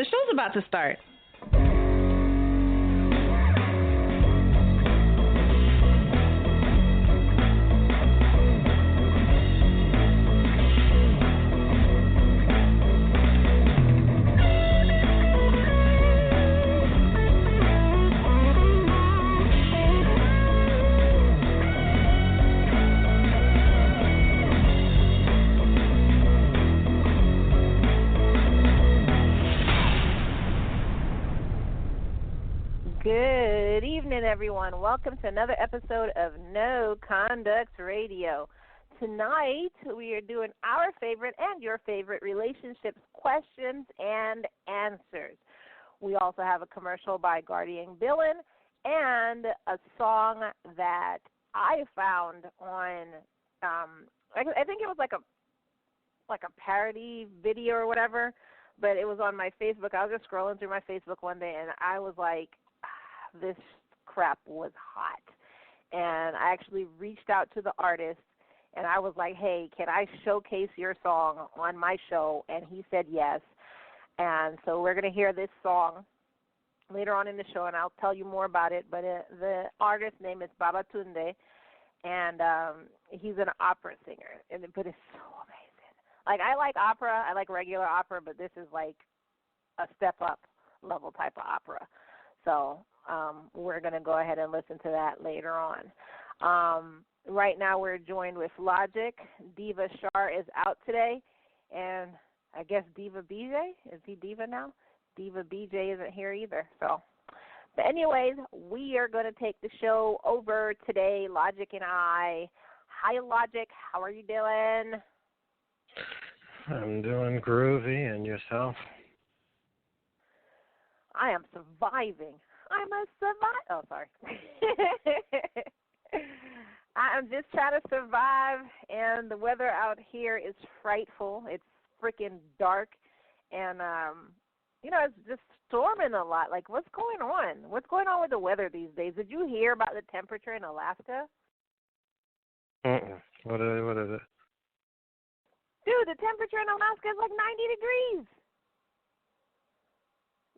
show's about to start. Good evening, everyone. Welcome to another episode of No Conduct Radio. Tonight, we are doing our favorite and your favorite relationships questions and answers. We also have a commercial by Guardian Billin and a song that I found on, I think it was like a parody video or whatever, but it was on my Facebook. I was just scrolling through my Facebook one day, and I was like, this crap was hot. And I actually reached out to the artist, and I was like, hey, can I showcase your song on my show? And he said yes. And so we're going to hear this song later on in the show, and I'll tell you more about it. But the artist's name is Babatunde, and he's an opera singer. But it's so amazing. Like, I like opera. I like regular opera, but this is like a step-up level type of opera. So we're going to go ahead and listen to that later on. Right now we're joined with Logic. Diva Char is out today, and I guess Diva BJ, is he Diva now? Diva BJ isn't here either. So, but anyways, we are going to take the show over today, Logic and I. Hi, Logic. How are you doing? I'm doing groovy, and yourself? I am surviving. I'm a survivor. Oh, sorry. I'm just trying to survive, and the weather out here is frightful. It's freaking dark, and, it's just storming a lot. Like, what's going on? What's going on with the weather these days? Did you hear about the temperature in Alaska? What is it? Dude, the temperature in Alaska is like 90 degrees.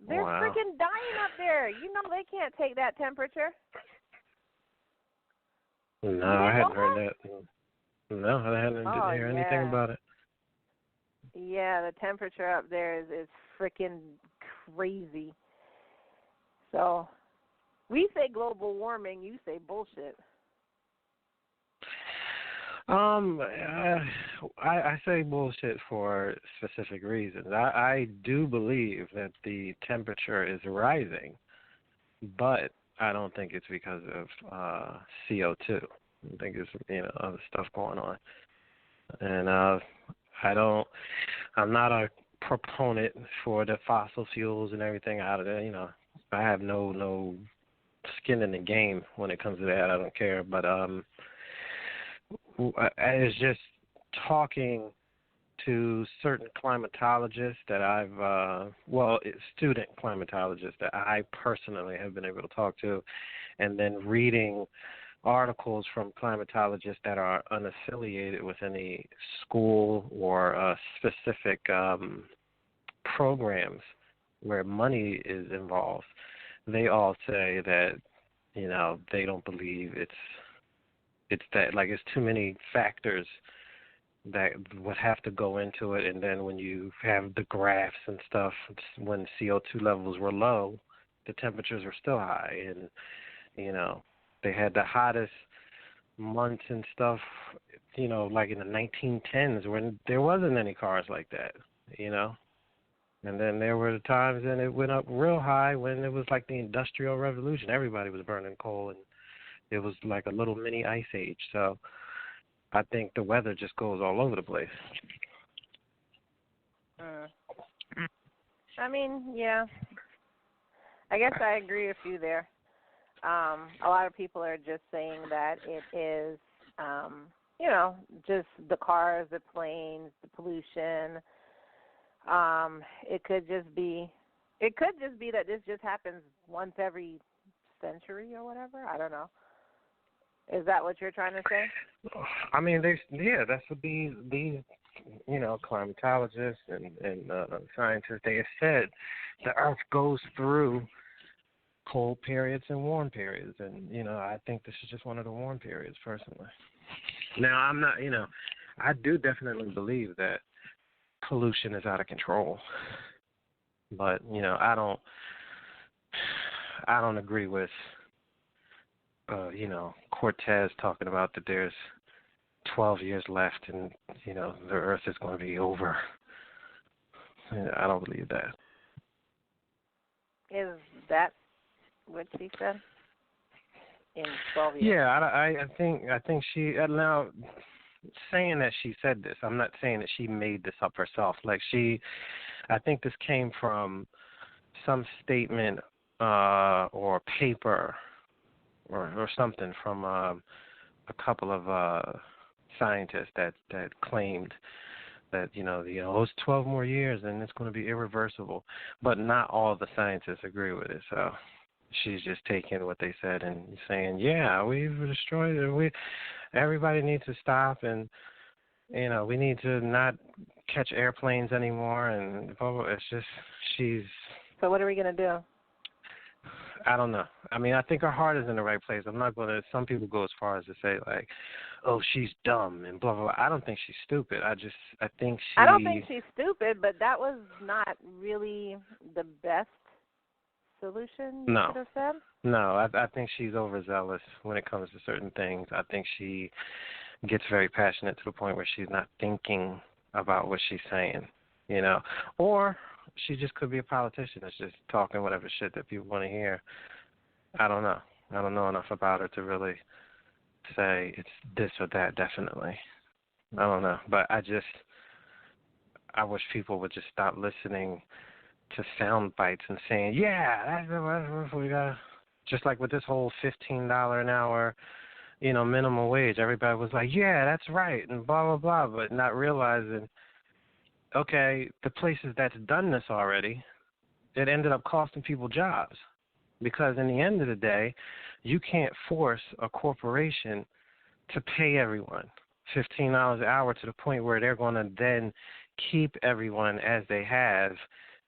They're freaking dying up there. You know they can't take that temperature. No, I hadn't heard that. No, I hadn't heard anything about it. Yeah, the temperature up there is freaking crazy. So, we say global warming, you say bullshit. I say bullshit for specific reasons. I do believe that the temperature is rising, but I don't think it's because of CO2. I think it's other stuff going on, and I'm not a proponent for the fossil fuels and everything out of there. I have no skin in the game when it comes to that. I don't care, but it's just talking to certain climatologists that student climatologists that I personally have been able to talk to, and then reading articles from climatologists that are unaffiliated with any school or specific programs where money is involved. They all say that, they don't believe it's that, like, it's too many factors that would have to go into it, and then when you have the graphs and stuff, when CO2 levels were low, the temperatures were still high, and, they had the hottest months and stuff, like in the 1910s when there wasn't any cars like that, and then there were times when it went up real high when it was like the Industrial Revolution. Everybody was burning coal, and it was like a little mini ice age. So I think the weather just goes all over the place. I mean, yeah. I guess I agree with you there. A lot of people are just saying that it is, just the cars, the planes, the pollution. It could just be that this just happens once every century or whatever. I don't know. Is that what you're trying to say? I mean, that's what these climatologists and scientists, they have said the Earth goes through cold periods and warm periods, and I think this is just one of the warm periods, personally. Now, I'm not, I do definitely believe that pollution is out of control, but I don't agree with Cortez talking about that there's 12 years left and the Earth is going to be over. I don't believe that. Is that what she said? In 12 years? Yeah, I think she now saying that she said this. I'm not saying that she made this up herself. Like I think this came from some statement or paper or something from a couple of scientists that claimed that it's 12 more years and it's going to be irreversible. But not all the scientists agree with it. So she's just taking what they said and saying, yeah, we've destroyed it. Everybody needs to stop, and we need to not catch airplanes anymore, and blah, blah. It's just So what are we going to do? I don't know. I mean, I think her heart is in the right place. I'm not going to. Some people go as far as to say like, oh, she's dumb and blah blah blah. I don't think she's stupid. I think she. I don't think she's stupid, but that was not really the best solution you could have said. No, I think she's overzealous when it comes to certain things. I think she gets very passionate to the point where she's not thinking about what she's saying, or she just could be a politician that's just talking whatever shit that people want to hear. I don't know. I don't know enough about her to really say it's this or that, definitely. I don't know. But I wish people would just stop listening to sound bites and saying, yeah, that's what we got. Just like with this whole $15 an hour, minimum wage, everybody was like, yeah, that's right, and blah, blah, blah, but not realizing, okay, the places that's done this already, it ended up costing people jobs. Because in the end of the day, you can't force a corporation to pay everyone $15 an hour to the point where they're going to then keep everyone as they have,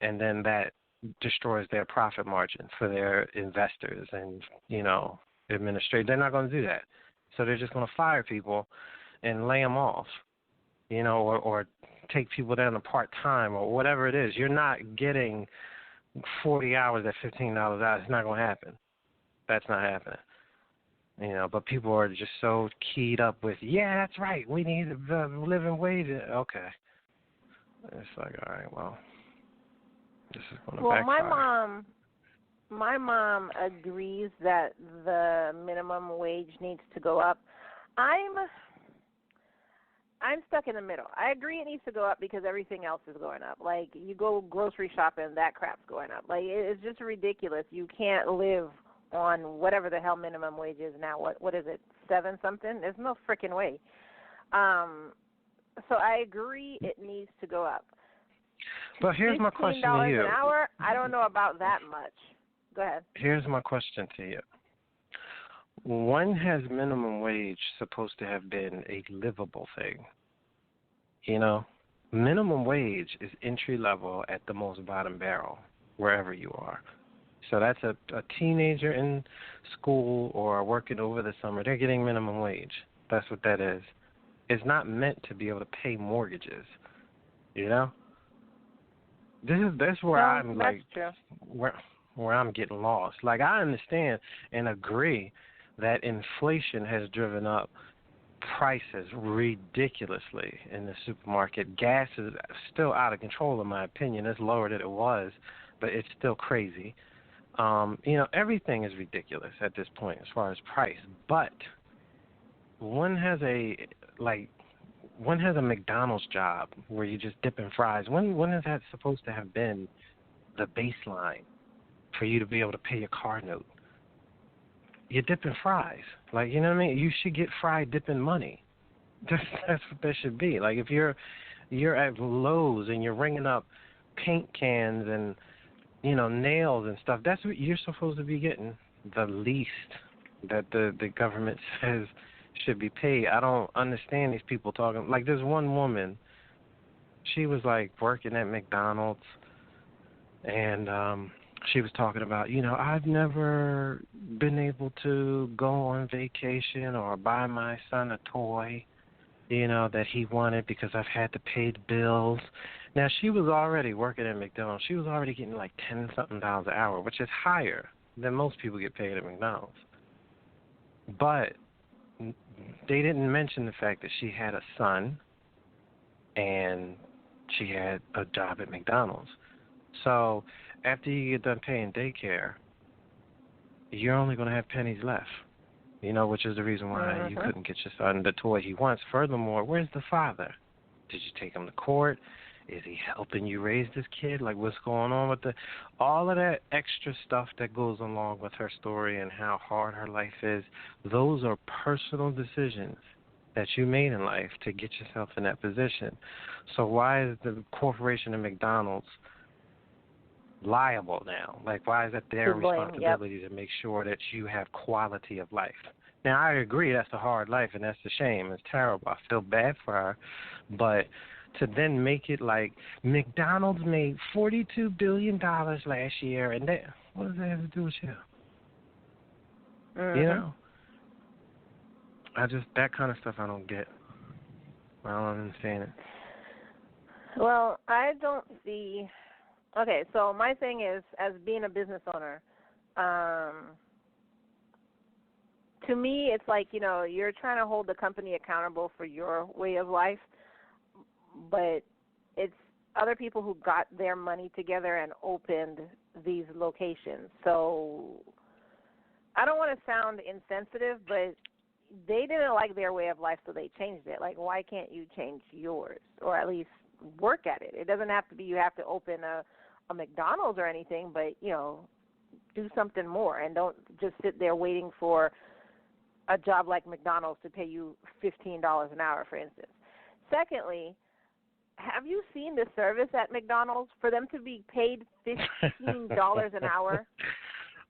and then that destroys their profit margin for their investors and, administrators. They're not going to do that. So they're just going to fire people and lay them off, or take people down to part-time or whatever it is. You're not getting 40 hours at $15 an hour. It's not going to happen. That's not happening. But people are just so keyed up with, yeah, that's right, we need the living wage. Okay. It's like, all right, well, this is going to backfire. My mom agrees that the minimum wage needs to go up. I'm stuck in the middle. I agree it needs to go up because everything else is going up. Like, you go grocery shopping, that crap's going up. Like, it's just ridiculous. You can't live on whatever the hell minimum wage is now. What is it, 7 something? There's no freaking way. So I agree it needs to go up. But here's my question to you. $15 an hour, I don't know about that much. Go ahead. Here's my question to you. When has minimum wage supposed to have been a livable thing? Minimum wage is entry level at the most bottom barrel, wherever you are. So that's a teenager in school or working over the summer. They're getting minimum wage. That's what that is. It's not meant to be able to pay mortgages. That's where I'm like, where I'm getting lost. Like, I understand and agree that inflation has driven up prices ridiculously in the supermarket. Gas is still out of control, in my opinion. It's lower than it was, but it's still crazy. Everything is ridiculous at this point as far as price. But one has a McDonald's job where you just dip in fries. When is that supposed to have been the baseline for you to be able to pay your car note? You dip in fries. Like, you know what I mean? You should get fried dipping money. That's what that should be. Like, if you're at Lowe's and you're ringing up paint cans and, nails and stuff, that's what you're supposed to be getting. The least that the government says should be paid. I don't understand these people talking. Like, there's one woman she was like working at McDonald's, and she was talking about, I've never been able to go on vacation or buy my son a toy, that he wanted because I've had to pay the bills. Now, she was already working at McDonald's. She was already getting like $10-something an hour, which is higher than most people get paid at McDonald's. But they didn't mention the fact that she had a son and she had a job at McDonald's. So after you get done paying daycare, you're only going to have pennies left, which is the reason why you couldn't get your son the toy he wants. Furthermore, where's the father? Did you take him to court? Is he helping you raise this kid? Like, what's going on with all of that extra stuff that goes along with her story and how hard her life is? Those are personal decisions that you made in life to get yourself in that position. So why is the corporation of McDonald's liable now? Like, why is it their responsibility to make sure that you have quality of life? Now, I agree that's a hard life, and that's a shame. It's terrible. I feel bad for her. But to then make it like McDonald's made $42 billion last year, and what does that have to do with you? That kind of stuff I don't get. I don't understand it. Well, I don't see. Okay, so my thing is, as being a business owner, to me, it's like, you're trying to hold the company accountable for your way of life, but it's other people who got their money together and opened these locations. So I don't want to sound insensitive, but they didn't like their way of life, so they changed it. Like, why can't you change yours, or at least work at it? It doesn't have to be you have to open a McDonald's or anything, but, do something more, and don't just sit there waiting for a job like McDonald's to pay you $15 an hour, for instance. Secondly, have you seen the service at McDonald's? For them to be paid $15 an hour,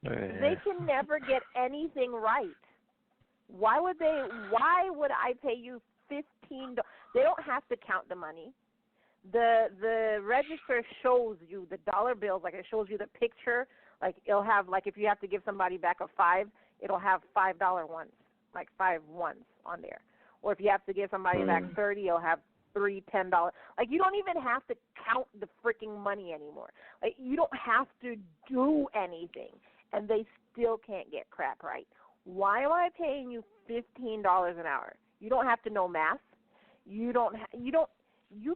they can never get anything right. Why would I pay you $15? They don't have to count the money. The register shows you the dollar bills, like it shows you the picture. Like, it'll have, like, if you have to give somebody back a $5, it'll have $5 ones, like 5 ones on there. Or if you have to give somebody back 30, it'll have 3 $10. Like, you don't even have to count the freaking money anymore. Like, you don't have to do anything, and they still can't get crap right. Why am I paying you $15 an hour? You don't have to know math. You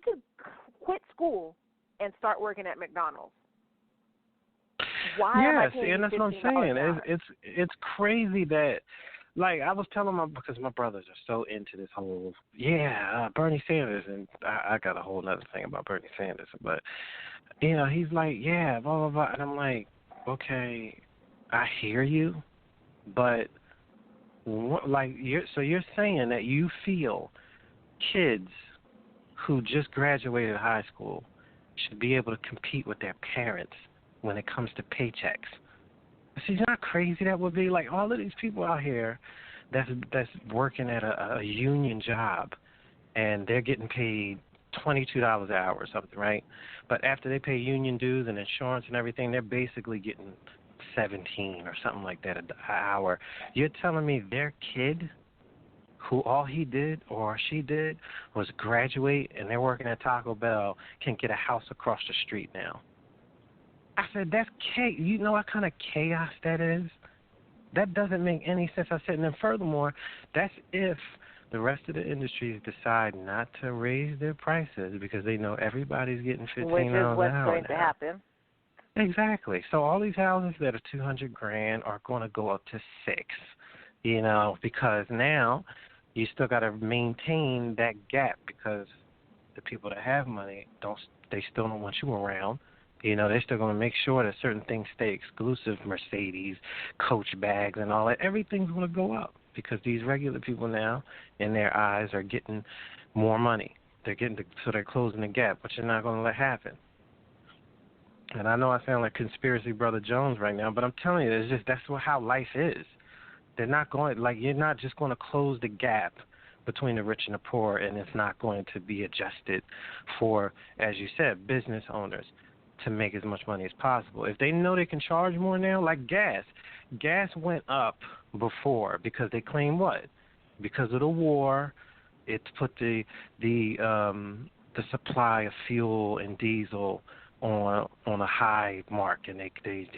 could quit school and start working at McDonald's. Why am I paying you $15 that's what I'm saying. It's crazy that, like, I was telling because my brothers are so into this whole, Bernie Sanders, and I got a whole other thing about Bernie Sanders, but, he's like, blah, blah, blah, and I'm like, okay, I hear you, but, you're saying that you feel kids who just graduated high school should be able to compete with their parents when it comes to paychecks. See, it's not crazy that would be? Like, all of these people out here that's working at a union job, and they're getting paid $22 an hour or something, right? But after they pay union dues and insurance and everything, they're basically getting 17 or something like that an hour. You're telling me their kid, who all he did or she did was graduate and they're working at Taco Bell, can get a house across the street now? I said, that's you know what kind of chaos that is? That doesn't make any sense. I said, and then furthermore, that's if the rest of the industries decide not to raise their prices because they know everybody's getting $15 an hour. Which is what's going to happen. Exactly. So all these houses that are $200,000 are going to go up to $6,000, because now you still got to maintain that gap, because the people that have money they still don't want you around. They're still going to make sure that certain things stay exclusive, Mercedes, Coach bags and all that. Everything's going to go up because these regular people now, in their eyes, are getting more money. So they're closing the gap, but you're not going to let happen. And I know I sound like Conspiracy Brother Jones right now, but I'm telling you, that's how life is. They're not going, you're not just going to close the gap between the rich and the poor, and it's not going to be adjusted for, as you said, business owners to make as much money as possible. If they know they can charge more now, like gas. Gas went up before because they claim what? Because of the war, it's put the supply of fuel and diesel on a high mark, and they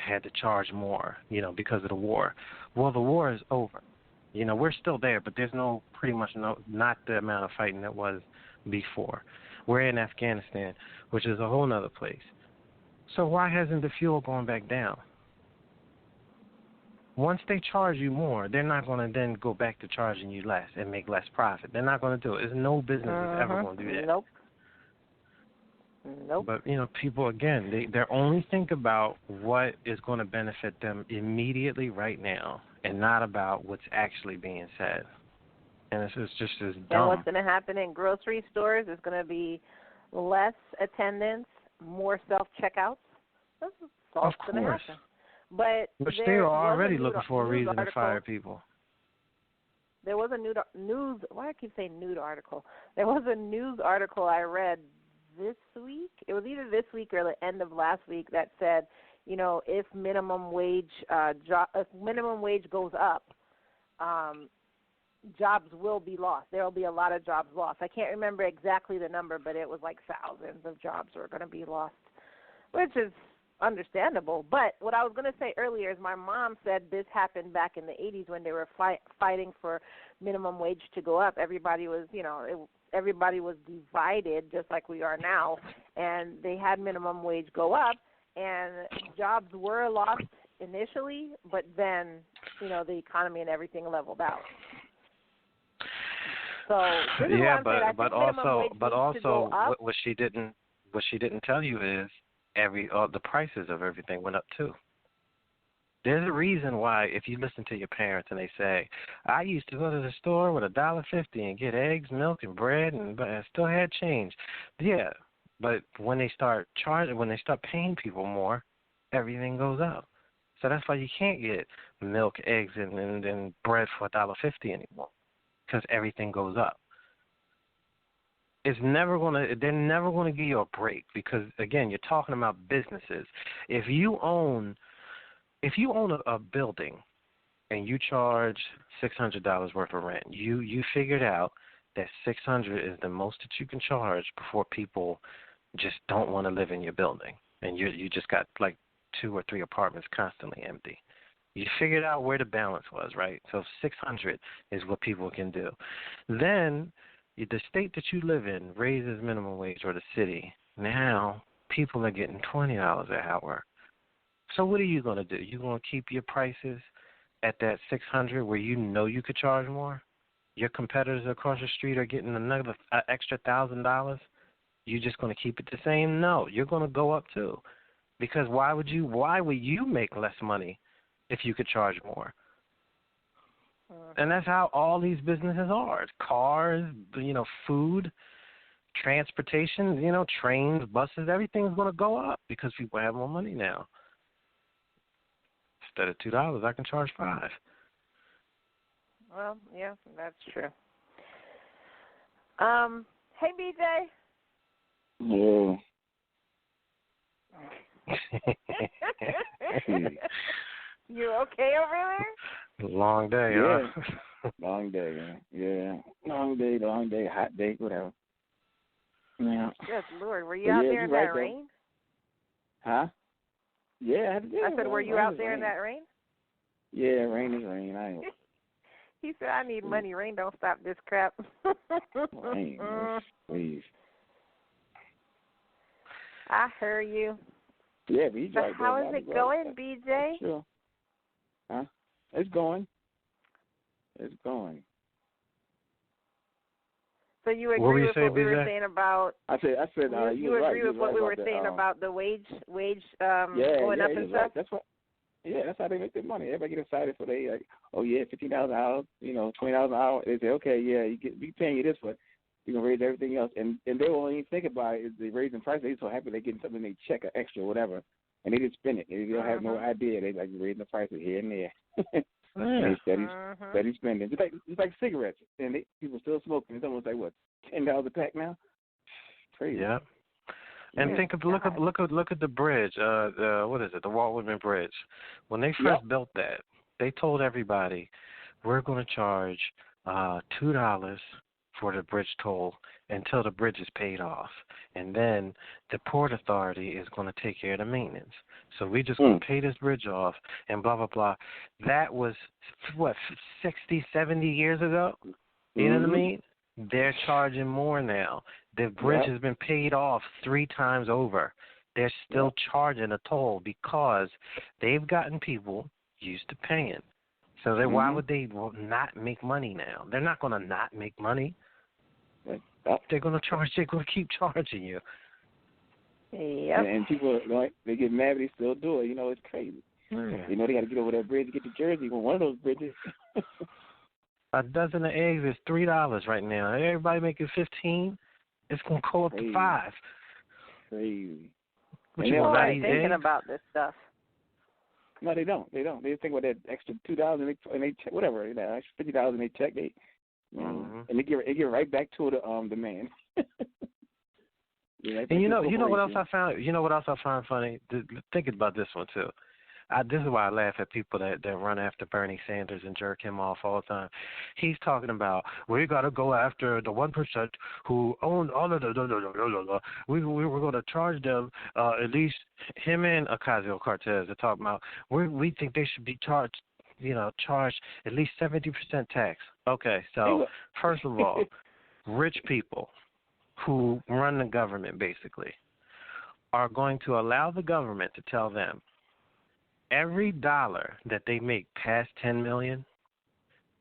had to charge more, because of the war. Well, the war is over. We're still there, but there's not the amount of fighting that was before. We're in Afghanistan, which is a whole nother place. So why hasn't the fuel gone back down? Once they charge you more, they're not going to then go back to charging you less and make less profit. They're not going to do it. There's no business that's ever going to do that. Nope. But, people, again, they only think about what is going to benefit them immediately right now and not about what's actually being said. And it's just as dumb. And what's going to happen in grocery stores is going to be less attendance, more self-checkouts. That's all of going to course. happen. But which they are already looking for a reason to fire people. There was a news. Why do I keep saying nude article? There was a news article I read this week. It was either this week or the end of last week that said, if minimum wage goes up, jobs will be lost. There will be a lot of jobs lost. I can't remember exactly the number, but it was like thousands of jobs are going to be lost, which is understandable. But what I was going to say earlier is my mom said this happened back in the 80s when they were fighting for minimum wage to go up. Everybody was, everybody was divided just like we are now, and they had minimum wage go up, and jobs were lost initially, but then, the economy and everything leveled out. So yeah, but also what she didn't tell you is the prices of everything went up too. There's a reason why, if you listen to your parents and they say, I used to go to the store with $1.50 and get eggs, milk, and bread, but I still had change. Yeah, but when they start paying people more, everything goes up. So that's why you can't get milk, eggs, and bread for $1.50 anymore, because everything goes up. They're never gonna give you a break, because again, you're talking about businesses. If you own a building and you charge $600 worth of rent, you figured out that $600 is the most that you can charge before people just don't want to live in your building, and you just got like 2 or 3 apartments constantly empty. You figured out where the balance was, right? So $600 is what people can do. Then the state that you live in raises minimum wage, or the city. Now people are getting $20 an hour. So what are you going to do? You going to keep your prices at that $600 where you could charge more? Your competitors across the street are getting another extra $1,000. You just going to keep it the same? No, you're going to go up too. Because why would you make less money if you could charge more? And that's how all these businesses are. Cars, food, transportation, trains, buses, everything's going to go up because people have more money now. Instead of $2, I can charge $5. Well, yeah, that's true. Hey, BJ. Yeah. You okay over there? Long day, yeah. huh? Long day, man. Yeah. Long day, hot day, whatever. Yeah. Good Lord, were you out there in that rain? Huh? Yeah, I said, were you out there in that rain? Yeah, rain is rain. He said, I need money. Rain don't stop this crap. Rain, please. I heard you. Yeah, but so how is it going, BJ? Sure. Huh? It's going. So you agree with what we were saying about? I said. You agree with what we were saying about the wage going up and stuff? Right. That's what. Yeah, that's how they make their money. Everybody get excited for they like, oh yeah, $15 an hour, $20 an hour. They say, okay, yeah, we paying you this, but you gonna raise everything else, and they won't even think about it. Is they raising prices? They so happy they getting something they check or extra or whatever, and they just spend it. They don't have no idea. They like raising the prices here and there. And they steady spending. It's like cigarettes, and people still smoking. It's almost like what, $10 a pack now? Crazy. Yeah. And look at the bridge. What is it? The Walt Whitman Bridge. When they first built that, they told everybody, we're going to charge $2 for the bridge toll until the bridge is paid off, and then the Port Authority is going to take care of the maintenance. So we just going to pay this bridge off and blah, blah, blah. That was, 60, 70 years ago? You know what I mean? They're charging more now. The bridge has been paid off 3 times over. They're still charging a toll because they've gotten people used to paying. So then why would they not make money now? They're not going to not make money. They're going to charge. They're going to keep charging you. Yep. And people, they get mad, but they still do it. It's crazy. They got to get over that bridge to get to Jersey on one of those bridges. A dozen of eggs is $3 right now. Everybody making $15. It's going to go up to $5. Crazy. What people you aren't thinking about this stuff. No, they don't. They think about that extra $2 and they check whatever. Extra $50 and they check. And they give it right back to the man. And you know what else I found? You know what else I find funny? Thinking about this one too. This is why I laugh at people that run after Bernie Sanders and jerk him off all the time. He's talking about, we got to go after the 1% who own all of the. We were going to charge them, at least him and Ocasio-Cortez are talking about, we think they should be charged at least 70% tax. Okay, so first of all, rich people who run the government basically are going to allow the government to tell them every dollar that they make past $10 million,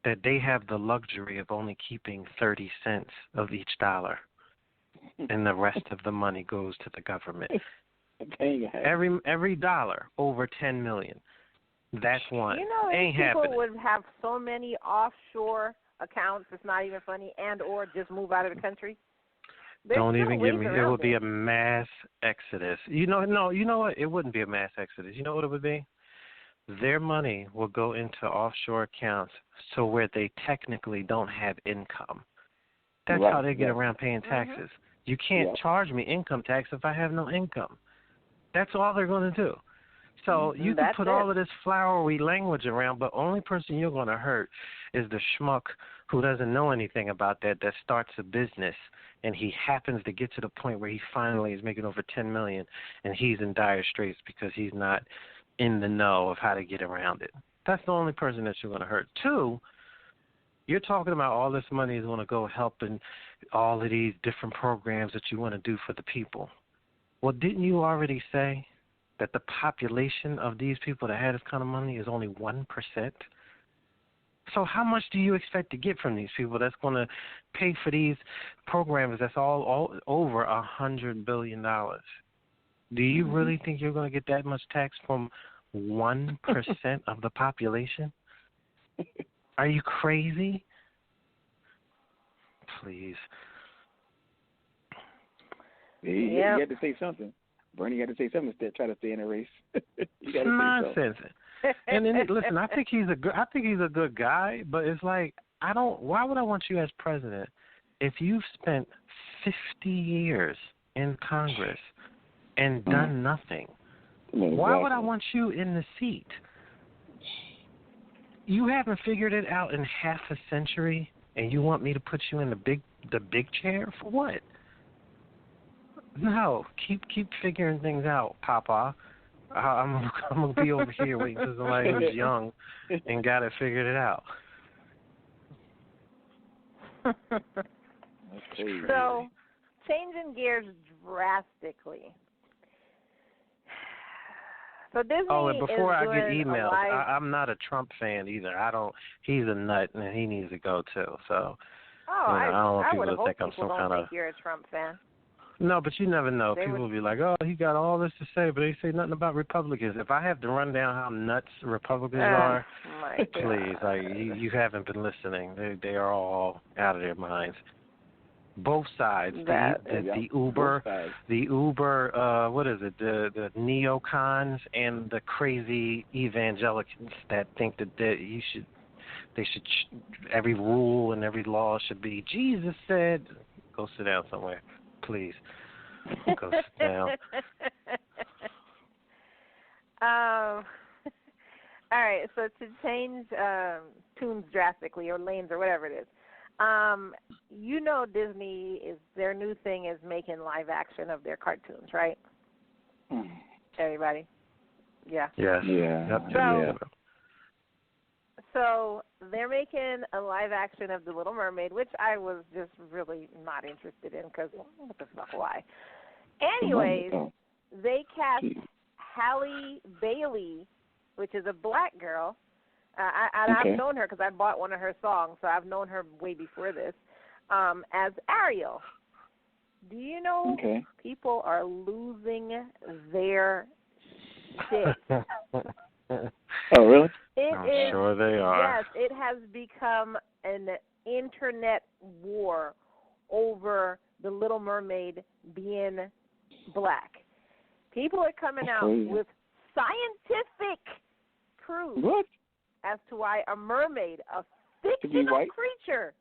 that they have the luxury of only keeping 30 cents of each dollar, and the rest of the money goes to the government. Every dollar over $10 million, that's one. Ain't people happening. Would have so many offshore accounts. It's not even funny, and or just move out of the country. Don't even give me. It would be a mass exodus. You know what? It wouldn't be a mass exodus. You know what it would be? Their money will go into offshore accounts so where they technically don't have income. That's how they get around paying taxes. You can't charge me income tax if I have no income. That's all they're going to do. So you can put all of this flowery language around, but only person you're going to hurt is the schmuck who doesn't know anything about that starts a business, and he happens to get to the point where he finally is making over $10 million, and he's in dire straits because he's not in the know of how to get around it. That's the only person that you're going to hurt. 2, you're talking about all this money is going to go helping all of these different programs that you want to do for the people. Well, didn't you already say that the population of these people that have this kind of money is only 1%? So how much do you expect to get from these people that's going to pay for these programs that's all over $100 billion? Do you really think you're going to get that much tax from 1% of the population? Are you crazy? Please. You had to say something. Bernie had to say something to try to stay in a race. Nonsense. And then, listen, I think he's a good guy, but it's like why would I want you as president if you've spent 50 years in Congress and done nothing? Exactly. Why would I want you in the seat? You haven't figured it out in half a century, and you want me to put you in the big chair for what? No, keep figuring things out, Papa. I'm gonna be over here waiting for somebody who's young and got it figured out. So, changing gears drastically. So Disney and before I get doing emails, I'm not a Trump fan either. He's a nut and he needs to go too. So, I don't want people to think I'm some kind of. You're a Trump fan. No, but you never know. People will be like, oh, he got all this to say, but they say nothing about Republicans. If I have to run down how nuts Republicans are, please, you haven't been listening. They are all out of their minds. Both sides. That, The Uber, what is it? The neocons and the crazy evangelicals that think that every rule and every law should be Jesus said. Go sit down somewhere, please. Go sit down. All right, so to change tunes drastically or lanes or whatever it is, Disney their new thing is making live action of their cartoons, right? Everybody? Yeah. Yes. Yeah. Yep. So they're making a live action of The Little Mermaid, which I was just really not interested in because what the fuck, why? Anyways, they cast Halle Bailey, which is a black girl. I've known her because I bought one of her songs, so I've known her way before this, as Ariel. Do you know people are losing their shit? Oh, really? I'm sure they are. Yes, it has become an internet war over The Little Mermaid being black. People are coming out with scientific proof as to why a mermaid, a fictional creature,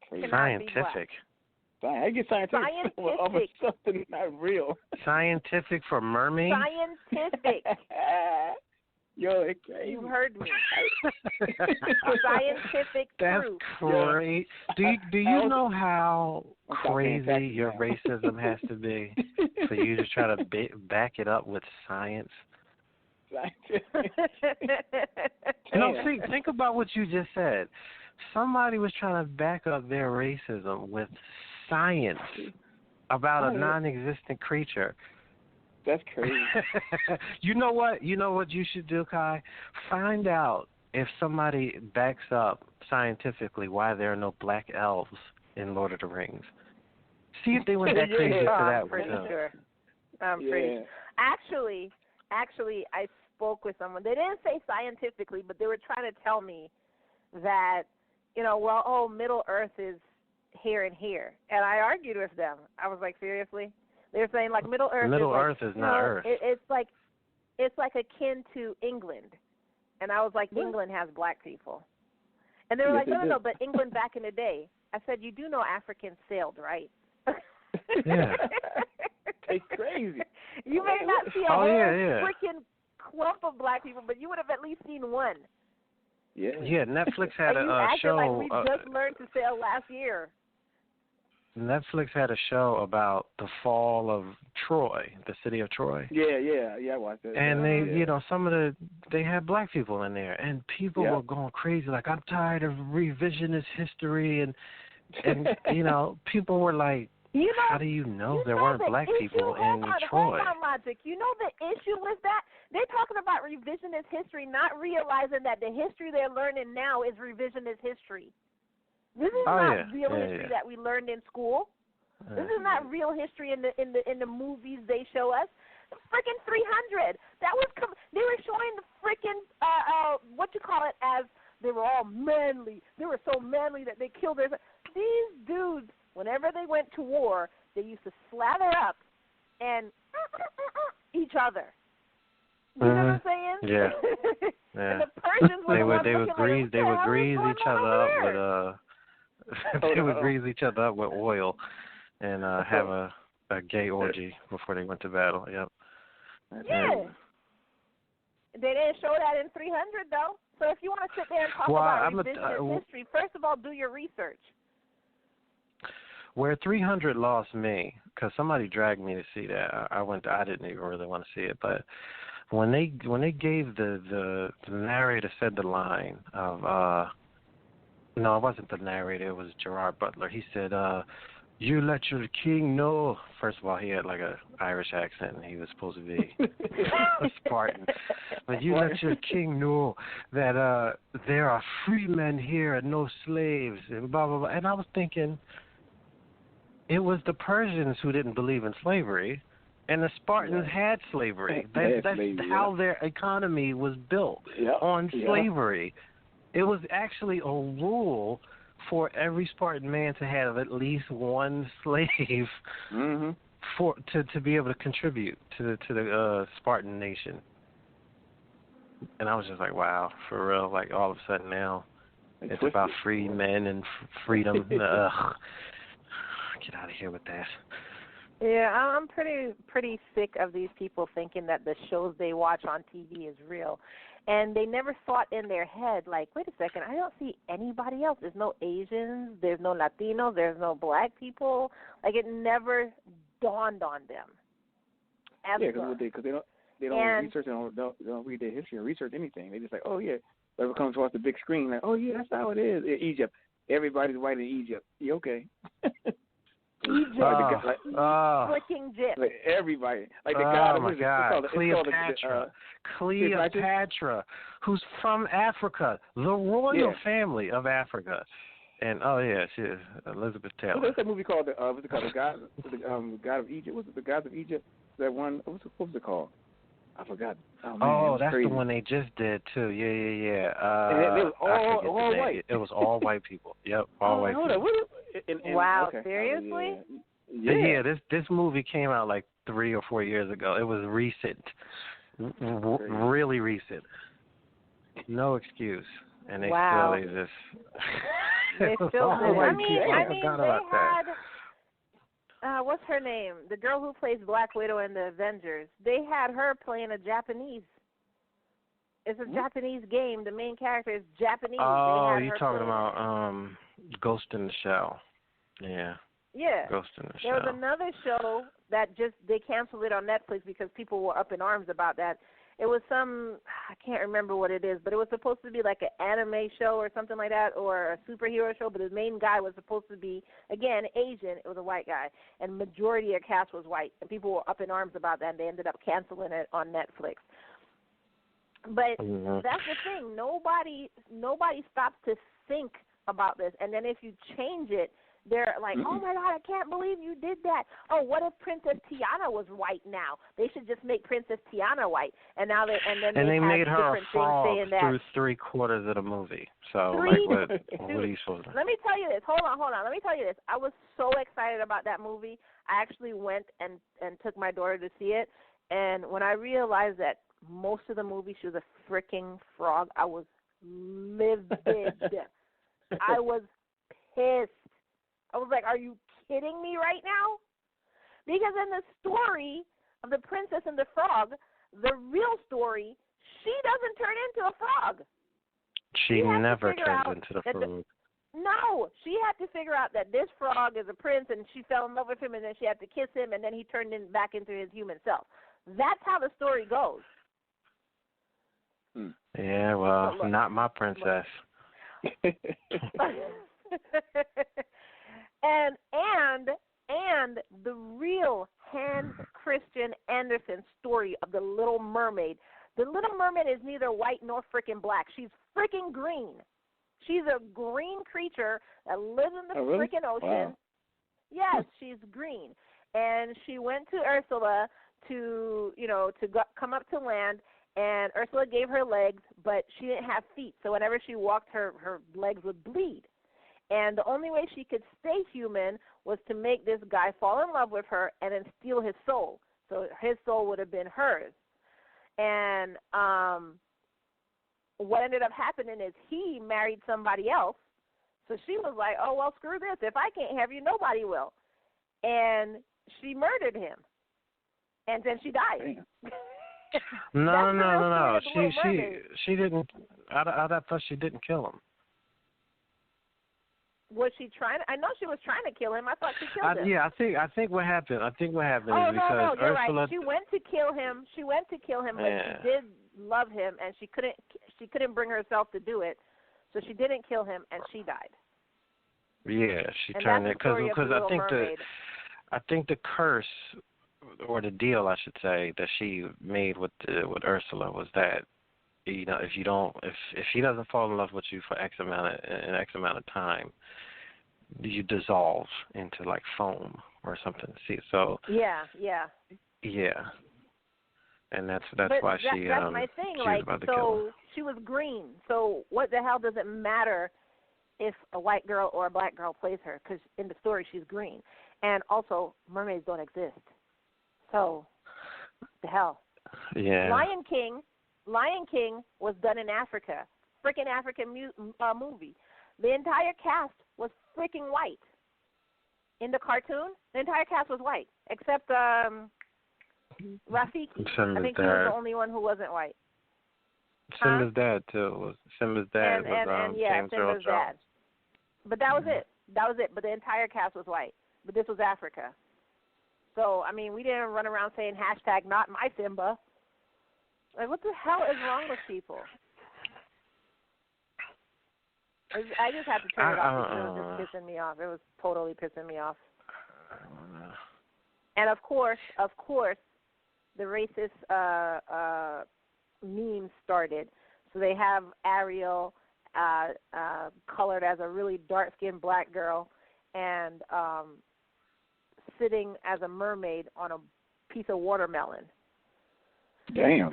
cannot be black. I get scientific off of something not real. Scientific for mermaids? Scientific. Yo, it's crazy. You heard me. Scientific proof. That's great. Do you know how crazy your racism has to be for you to try to back it up with science? No, see, think about what you just said. Somebody was trying to back up their racism with science about a non-existent creature. That's crazy. You know what? You know what you should do, Kai? Find out if somebody backs up scientifically why there are no black elves in Lord of the Rings. See if they went that crazy for that. I'm pretty sure. I'm pretty. Actually, I spoke with someone. They didn't say scientifically, but they were trying to tell me that, Middle Earth is here and here. And I argued with them. I was like, seriously? They're saying like Middle Earth. Middle Earth is not Earth. It's like akin to England, and I was like, England has black people, and they were like, no, but England back in the day. I said, you do know Africans sailed, right? Yeah. It's crazy. You may not see a whole freaking clump of black people, but you would have at least seen one. Yeah. Yeah. Netflix had a show. Like we just learned to sail last year. Netflix had a show about the fall of Troy, the city of Troy. Yeah, I watched it. And they had black people in there, and people were going crazy. Like, I'm tired of revisionist history, and people were like, how do you know there weren't black people in Troy? Hold on, Logic. You know the issue with that? They're talking about revisionist history, not realizing that the history they're learning now is revisionist history. This is not real history that we learned in school. This is not real history in the movies they show us. Freaking 300. That was they were showing the freaking as they were all manly. They were so manly that they killed these dudes. Whenever they went to war, they used to slather up and each other. You know what I'm saying? Yeah. And the Persians were they would grease each other up with they would grease each other up with oil and have a gay orgy before they went to battle. Yep. Yeah. They didn't show that in 300 though. So if you want to sit there and talk about revisionist history, first of all, do your research. Where 300 lost me, because somebody dragged me to see that. I didn't even really want to see it, but when they gave the narrator said the line of no, it wasn't the narrator, it was Gerard Butler. He said, you let your king know. First of all, he had like a Irish accent, and he was supposed to be a Spartan. But you let your king know that there are free men here and no slaves, and blah, blah, blah. And I was thinking, it was the Persians who didn't believe in slavery, and the Spartans had slavery. That's how their economy was built, on slavery. It was actually a rule for every Spartan man to have at least one slave to be able to contribute to the Spartan nation. And I was just like, wow, for real. Like all of a sudden now, it's about free men and freedom. Get out of here with that. Yeah, I'm pretty sick of these people thinking that the shows they watch on TV is real. And they never thought in their head, like, wait a second, I don't see anybody else. There's no Asians, there's no Latinos, there's no black people. Like, it never dawned on them. Ever. Yeah, because they don't research, they don't read their history or research anything. They just like, oh, yeah, whatever comes across the big screen, like, oh, yeah, that's how it is. In Egypt, everybody's white in Egypt. Yeah, okay. Egypt. Freaking Egypt. Like everybody. Like the god of Cleopatra. Cleopatra, who's from Africa, the royal family of Africa. And she is Elizabeth Taylor. What's that movie called? What's it called? The God of Egypt. Was it the Gods of Egypt? That one. What was it called? I forgot. Oh, man, that's crazy. the one they just did too. Yeah. It was all white. It was all white people. Yep, all white people. Wow, okay. seriously? Yeah. This movie came out like 3 or 4 years ago. It was recent, really recent. No excuse, and they still just. They still. I mean, they had. What's her name? The girl who plays Black Widow in the Avengers. They had her playing a Japanese. It's a Japanese game. The main character is Japanese. Oh, you're talking about Ghost in the Shell. Yeah. Yeah. Ghost in the Shell. There was another show that they canceled it on Netflix because people were up in arms about that. It was I can't remember what it is, but it was supposed to be like an anime show or something like that, or a superhero show, but the main guy was supposed to be, again, Asian. It was a white guy, and majority of cast was white, and people were up in arms about that, and they ended up canceling it on Netflix. But that's the thing. Nobody stops to think about this, and then if you change it, they're like, oh, my God, I can't believe you did that. Oh, what if Princess Tiana was white now? They should just make Princess Tiana white. And they made her a frog through 3/4 of the movie. So, what are you supposed to do? Let me tell you this. Hold on. Let me tell you this. I was so excited about that movie. I actually went and took my daughter to see it. And when I realized that most of the movie she was a freaking frog, I was livid. I was pissed. I was like, are you kidding me right now? Because in the story of the princess and the frog, the real story, she doesn't turn into a frog. She never turns into the frog. No, she had to figure out that this frog is a prince, and she fell in love with him, and then she had to kiss him, and then he turned back into his human self. That's how the story goes. Yeah, well, not my princess. And the real Hans Christian Andersen story of the Little Mermaid. The Little Mermaid is neither white nor freaking black. She's freaking green. She's a green creature that lives in the freaking ocean. Wow. Yes, she's green. And she went to Ursula to come up to land, and Ursula gave her legs, but she didn't have feet. So whenever she walked, her legs would bleed. And the only way she could stay human was to make this guy fall in love with her and then steal his soul. So his soul would have been hers. And what ended up happening is he married somebody else. So she was like, oh, well, screw this. If I can't have you, nobody will. And she murdered him. And then she died. No. She didn't. I thought she didn't kill him. Was she trying? I know she was trying to kill him. I thought she killed him. Yeah, I think what happened. is because you're Ursula. Right. She went to kill him. But she did love him, and she couldn't bring herself to do it, so she didn't kill him, and she died. Yeah, she turned it because I think the curse or the deal, I should say, that she made with Ursula was that, if she doesn't fall in love with you for X amount of time, you dissolve into like foam or something. See, so yeah, and that's why she that's my thing. She was about to kill him. She was green. So what the hell does it matter if a white girl or a black girl plays her, because in the story she's green. And also, mermaids don't exist. So, the hell. Yeah. Lion King was done in Africa. Freaking African movie. The entire cast was freaking white. In the cartoon, the entire cast was white, except Rafiki. I think he was the only one who wasn't white. Simba's dad too. Simba's dad was James Earl Simba's Jones. dad. But that was it. But the entire cast was white. But this was Africa. So, I mean, we didn't run around saying hashtag not my Simba. Like, what the hell is wrong with people? I just had to turn it off because it was just pissing me off. It was totally pissing me off. And, of course, the racist memes started. So they have Ariel colored as a really dark-skinned black girl and sitting as a mermaid on a piece of watermelon. Damn.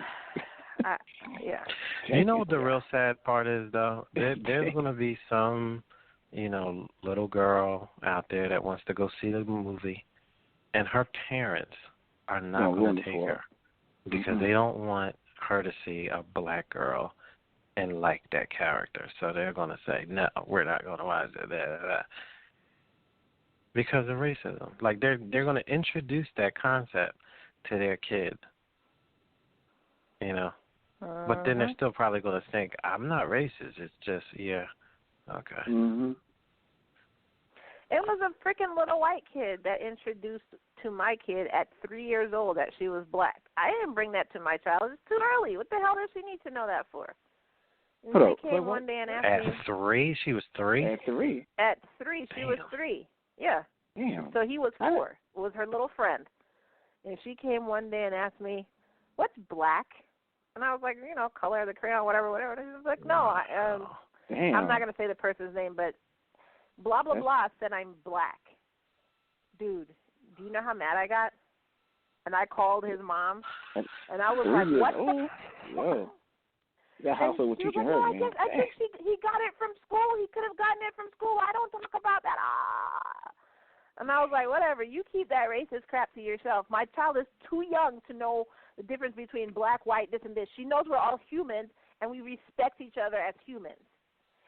Yeah. You know what the real sad part is, though? There's going to be some, little girl out there that wants to go see the movie, and her parents are not going to take her because they don't want her to see a black girl and like that character. So they're going to say, no, we're not going to watch it. Because of racism. Like, they're going to introduce that concept to their kid, But then they're still probably going to think, I'm not racist. It's just, okay. Mm-hmm. It was a freaking little white kid that introduced to my kid at 3 years old that she was black. I didn't bring that to my child. It's too early. What the hell does she need to know that for? And she came one day and asked me. At 3? She was 3? At 3. At 3. She was 3. Yeah. Damn. So he was 4. It was her little friend. And she came one day and asked me, what's black? And I was like, color of the crayon, whatever. And she was like, no, I'm not going to say the person's name, but blah, blah, blah said I'm black. Dude, do you know how mad I got? And I called his mom, and I was like, what? Whoa. That household was teaching her, man. I think he got it from school. He could have gotten it from school. I don't talk about that. And I was like, whatever. You keep that racist crap to yourself. My child is too young to know the difference between black, white, this, and this. She knows we're all humans, and we respect each other as humans.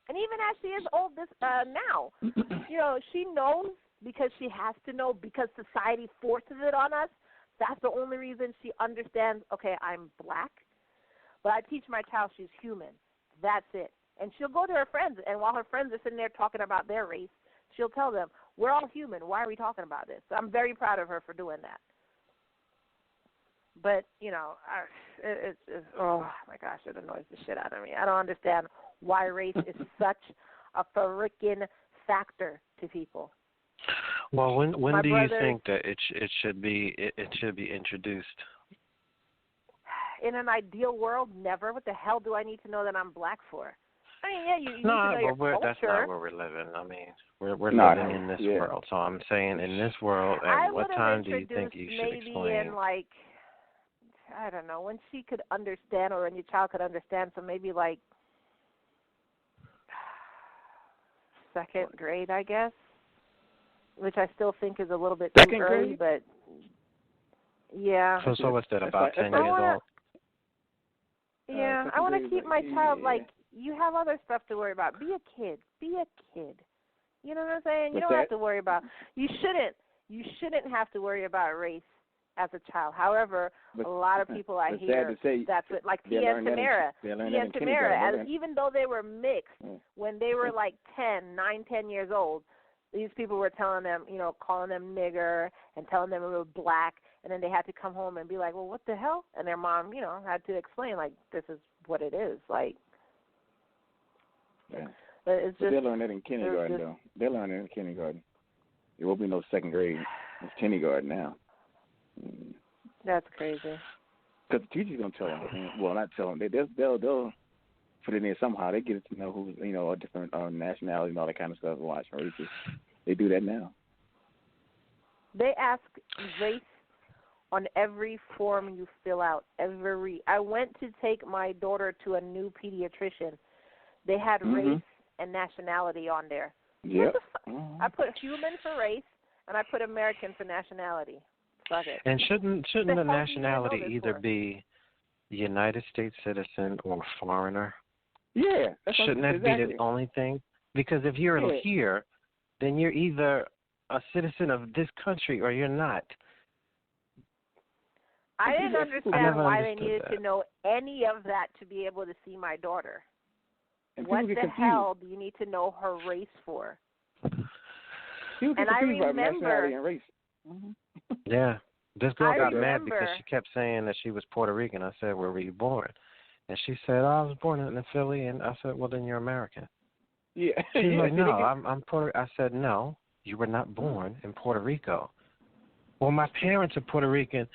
And even as she is old now, she knows because she has to know because society forces it on us. That's the only reason she understands, okay, I'm black. But I teach my child she's human. That's it. And she'll go to her friends, and while her friends are sitting there talking about their race, she'll tell them, we're all human. Why are we talking about this? So I'm very proud of her for doing that. But, oh, my gosh, it annoys the shit out of me. I don't understand why race is such a freaking factor to people. Well, when do you think that it should be introduced? In an ideal world, never. What the hell do I need to know that I'm black for? I mean, you need to know your culture. That's not where we're living. I mean, we're living in this world. So I'm saying in this world, at what time do you think you should explain? Maybe in, I don't know, when she could understand or when your child could understand, so maybe second grade, I guess, which I still think is a little bit too early, but yeah. So what's that, about 10 years old? Yeah, I want to keep my child you have other stuff to worry about. Be a kid. Be a kid. You know what I'm saying? You don't have to worry about. You shouldn't have to worry about race as a child. However, a lot of people I hear that's it. Like Tia and Tamara. Even though they were mixed when they were 10 years old, these people were telling them, calling them nigger and telling them they were black, and then they had to come home and be like, well, what the hell? And their mom, had to explain, this is what it is. But it's just, they'll learn that in kindergarten, though. They'll learn it in kindergarten. It won't be no second grade. It's kindergarten now. That's crazy. Because the teacher's going to tell them. Well, not tell them. They'll put it in somehow. They get to know who's, a different nationality and all that kind of stuff. Watch races. They do that now. They ask race on every form you fill out. I went to take my daughter to a new pediatrician. They had race and nationality on there. Yep. I put human for race, and I put American for nationality. Fuck it. And shouldn't the hell nationality do you either for? be United States citizen or foreigner? Yeah. Shouldn't that be the only thing? Because if you're here, then you're either a citizen of this country or you're not. I didn't understand why they needed that. to know any of that to be able to see my daughter. And what the confused. hell do you need to know her race for? People get And I confused about remember, nationality and race. Mm-hmm. Yeah. This girl got mad remember, because she kept saying that she was Puerto Rican. I said, where were you born? And she said, oh, I was born in Philly. And I said, well, then you're American. Yeah. She's like, no, I'm Puerto. I said, no, you were not born in Puerto Rico. Well, my parents are Puerto Rican.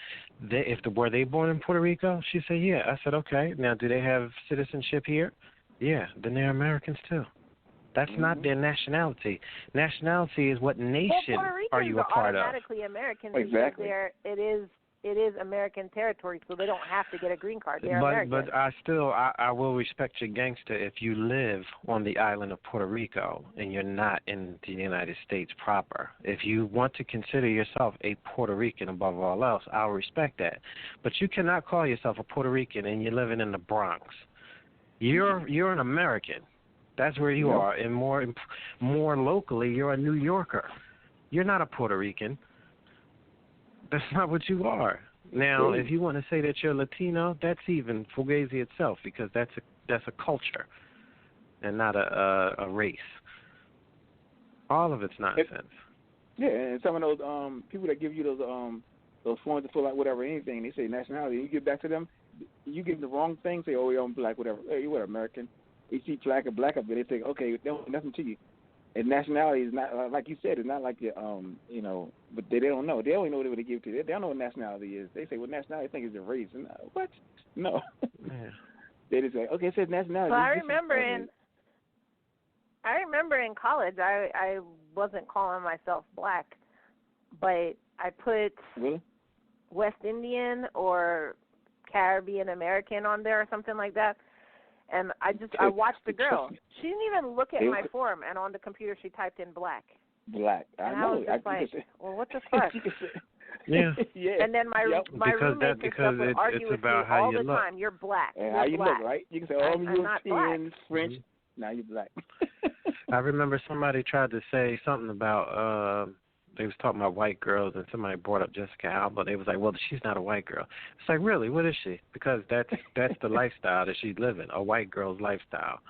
Were they born in Puerto Rico? She said, yeah. I said, okay. Now, do they have citizenship here? Yeah. Then they're Americans too. That's not their nationality. Nationality is what nation are you a part of? Puerto Ricans are automatically Americans exactly. because it is American territory, so they don't have to get a green card. They're American. But I will respect your gangster if you live on the island of Puerto Rico and you're not in the United States proper. If you want to consider yourself a Puerto Rican above all else, I'll respect that. But you cannot call yourself a Puerto Rican and you're living in the Bronx. You're an American. That's where you are. And more locally, you're a New Yorker. You're not a Puerto Rican. That's not what you are. Now, if you want to say that you're Latino, that's even fugazi itself because that's a culture and not a race. All of it's nonsense. Yeah, and some of those people that give you those forms to fill out whatever, anything, they say nationality. You get back to them, you give them the wrong thing, say, oh, you're black, whatever. Hey, you're American. You see black up there, they think, okay, they don't nothing to you. And nationality is not, like you said, it's not like your, but they don't know. They only know what they give to you. They don't know what nationality is. They say, well, nationality, I think is a race. And, what? No. Yeah. They just say, okay, it says nationality. So I remember in college, I wasn't calling myself black, but I put West Indian or Caribbean American on there or something like that. And I watched the girl. She didn't even look at my form, and on the computer she typed in black. Black. And I know. I was just like, well, what the fuck? Yeah. Yeah. And then my roommates and stuff would argue with me all the time. You're black. And you're how you black. look, right? You can say, oh, I'm European, French. Now you're black. I remember somebody tried to say something about they was talking about white girls, and somebody brought up Jessica Alba. They was like, well, she's not a white girl. It's like, really, what is she? Because that's the lifestyle that she's living, a white girl's lifestyle.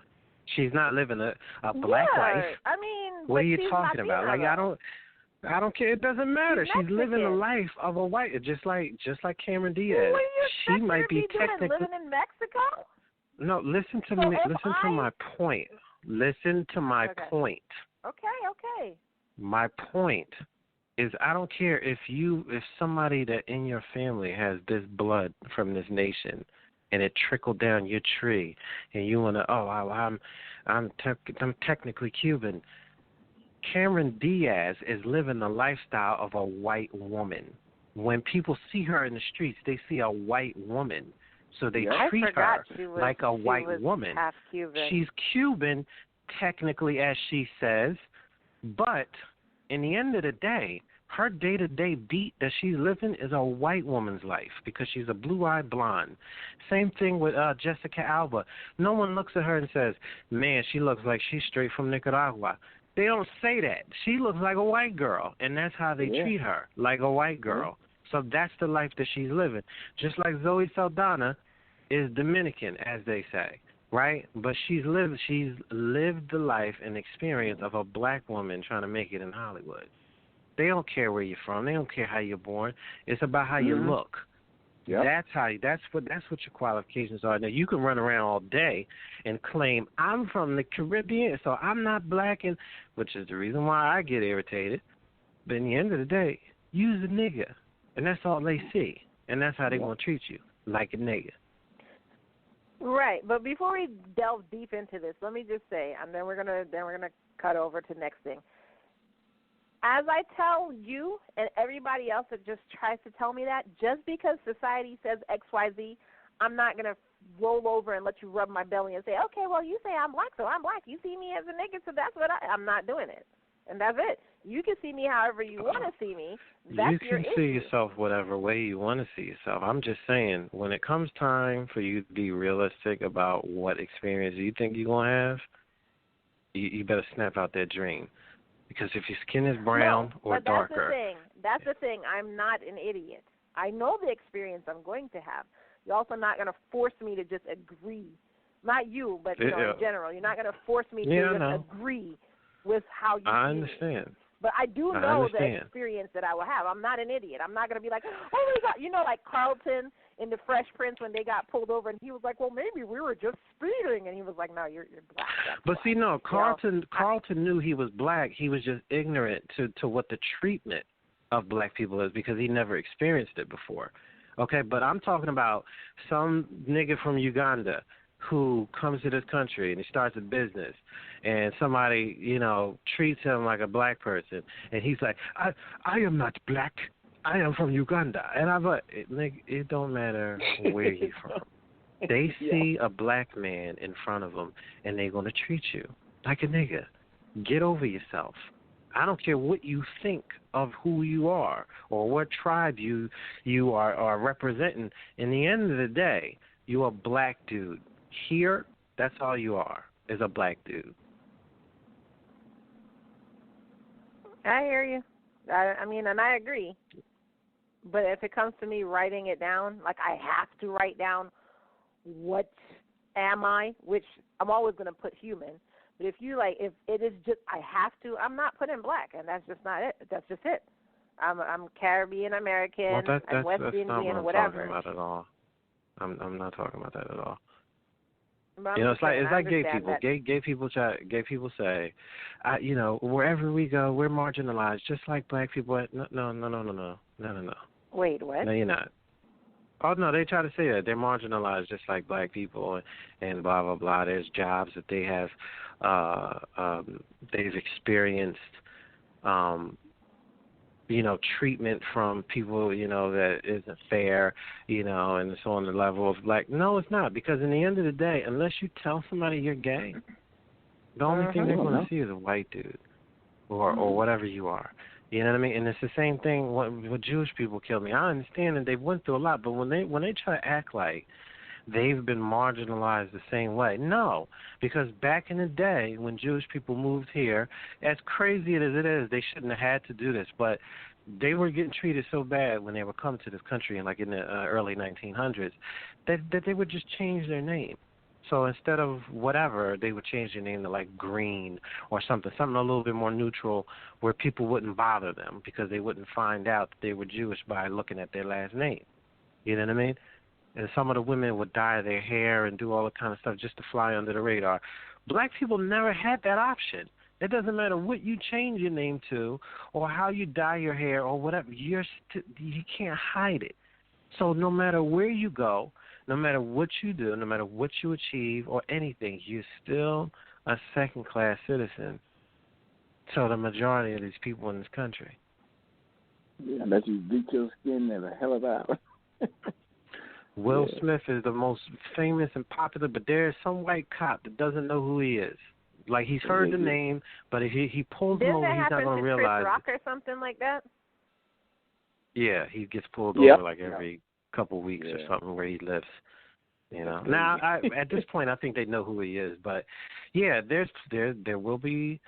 She's not living a black life. I mean, what are you talking Latina, about? Like, I don't care. It doesn't matter. She's living the life of a white, just like Cameron Diaz. What are you she might be technically living in Mexico. No, listen to me. Listen to my point. Listen to my point. Okay. My point is, I don't care if somebody that in your family has this blood from this nation, and it trickled down your tree, and you want to, I'm technically Cuban. Cameron Diaz is living the lifestyle of a white woman. When people see her in the streets, they see a white woman, so they treat her like a white woman. Half Cuban. She's Cuban, technically, as she says, but in the end of the day, her day-to-day beat that she's living is a white woman's life because she's a blue-eyed blonde. Same thing with Jessica Alba. No one looks at her and says, man, she looks like she's straight from Nicaragua. They don't say that. She looks like a white girl, and that's how they treat her, like a white girl. So that's the life that she's living. Just like Zoe Saldana is Dominican, as they say, right? But she's lived the life and experience of a black woman trying to make it in Hollywood. They don't care where you're from. They don't care how you're born. It's about how you look. Yep. That's what your qualifications are. Now you can run around all day and claim I'm from the Caribbean, so I'm not black, which is the reason why I get irritated. But in the end of the day, you's a nigga, and that's all they see, and that's how they gonna treat you, like a nigga. Right, but before we delve deep into this, let me just say, and then we're gonna cut over to next thing. As I tell you and everybody else that just tries to tell me that, just because society says XYZ, I'm not going to roll over and let you rub my belly and say, okay, well, you say I'm black, so I'm black. You see me as a nigga, so that's what I'm not doing it. And that's it. You can see me however you want to see me. That's your issue. You can see yourself whatever way you want to see yourself. I'm just saying, when it comes time for you to be realistic about what experience you think you're going to have, you better snap out that dream. Because if your skin is brown or darker. That's the thing. I'm not an idiot. I know the experience I'm going to have. You're also not going to force me to just agree. Not you, but in general. You're not going to force me to just agree with how you I see understand. Me. But I do know the experience that I will have. I'm not an idiot. I'm not going to be like, oh, my God. You know, like Carlton in The Fresh Prince when they got pulled over, and he was like, well, maybe we were just speeding. And he was like, no, you're black. But see, no, Carlton knew he was black. He was just ignorant to what the treatment of black people is because he never experienced it before. Okay, but I'm talking about some nigga from Uganda who comes to this country and he starts a business and somebody, you know, treats him like a black person and he's like, I am not black. I am from Uganda. And I'm like, nigga, it don't matter where you're from. They see a black man in front of them and they're going to treat you like a nigga. Get over yourself. I don't care what you think of who you are or what tribe you are representing. In the end of the day, you're a black dude. Here, that's all you are, is a black dude. I hear you. I mean, and I agree. But if it comes to me writing it down, like I have to write down what am I, which I'm always going to put human. But if you like, if it is just I have to, I'm not putting black, and that's just not it. That's just it. I'm Caribbean American. I'm West Indian, not what whatever. I'm talking about at all. I'm not talking about that at all. But you know, it's like gay people. Gay people say, you know, wherever we go, we're marginalized, just like black people. No. Wait, what? No, you're not. Oh, no, they try to say that. They're marginalized just like black people and blah, blah, blah. There's jobs that they have, they've experienced, you know, treatment from people, you know, that isn't fair, you know, and it's on the level of black. No, it's not, because in the end of the day, unless you tell somebody you're gay, the only thing they're going to see is a white dude or whatever you are. You know what I mean? And it's the same thing when Jewish people kill me. I understand that they've went through a lot, but when they try to act like they've been marginalized the same way, no. Because back in the day when Jewish people moved here, as crazy as it is, they shouldn't have had to do this, but they were getting treated so bad when they were coming to this country in the early 1900s that they would just change their name. So instead of whatever, they would change their name to like Green or something a little bit more neutral where people wouldn't bother them because they wouldn't find out that they were Jewish by looking at their last name. You know what I mean? And some of the women would dye their hair and do all that kind of stuff just to fly under the radar. Black people never had that option. It doesn't matter what you change your name to or how you dye your hair or whatever. You can't hide it. So no matter where you go, no matter what you do, no matter what you achieve or anything, you're still a second-class citizen. So the majority of these people in this country. Yeah, unless you bleach your skin and a hell of a Will Smith is the most famous and popular, but there's some white cop that doesn't know who he is. Like, he's heard the name, but if he pulls him over, he's not going to realize. Didn't that happen to Chris Rock or something like that? Yeah, he gets pulled over like every couple weeks or something where he lives. You know. Now, at this point, I think they know who he is, but yeah, there will be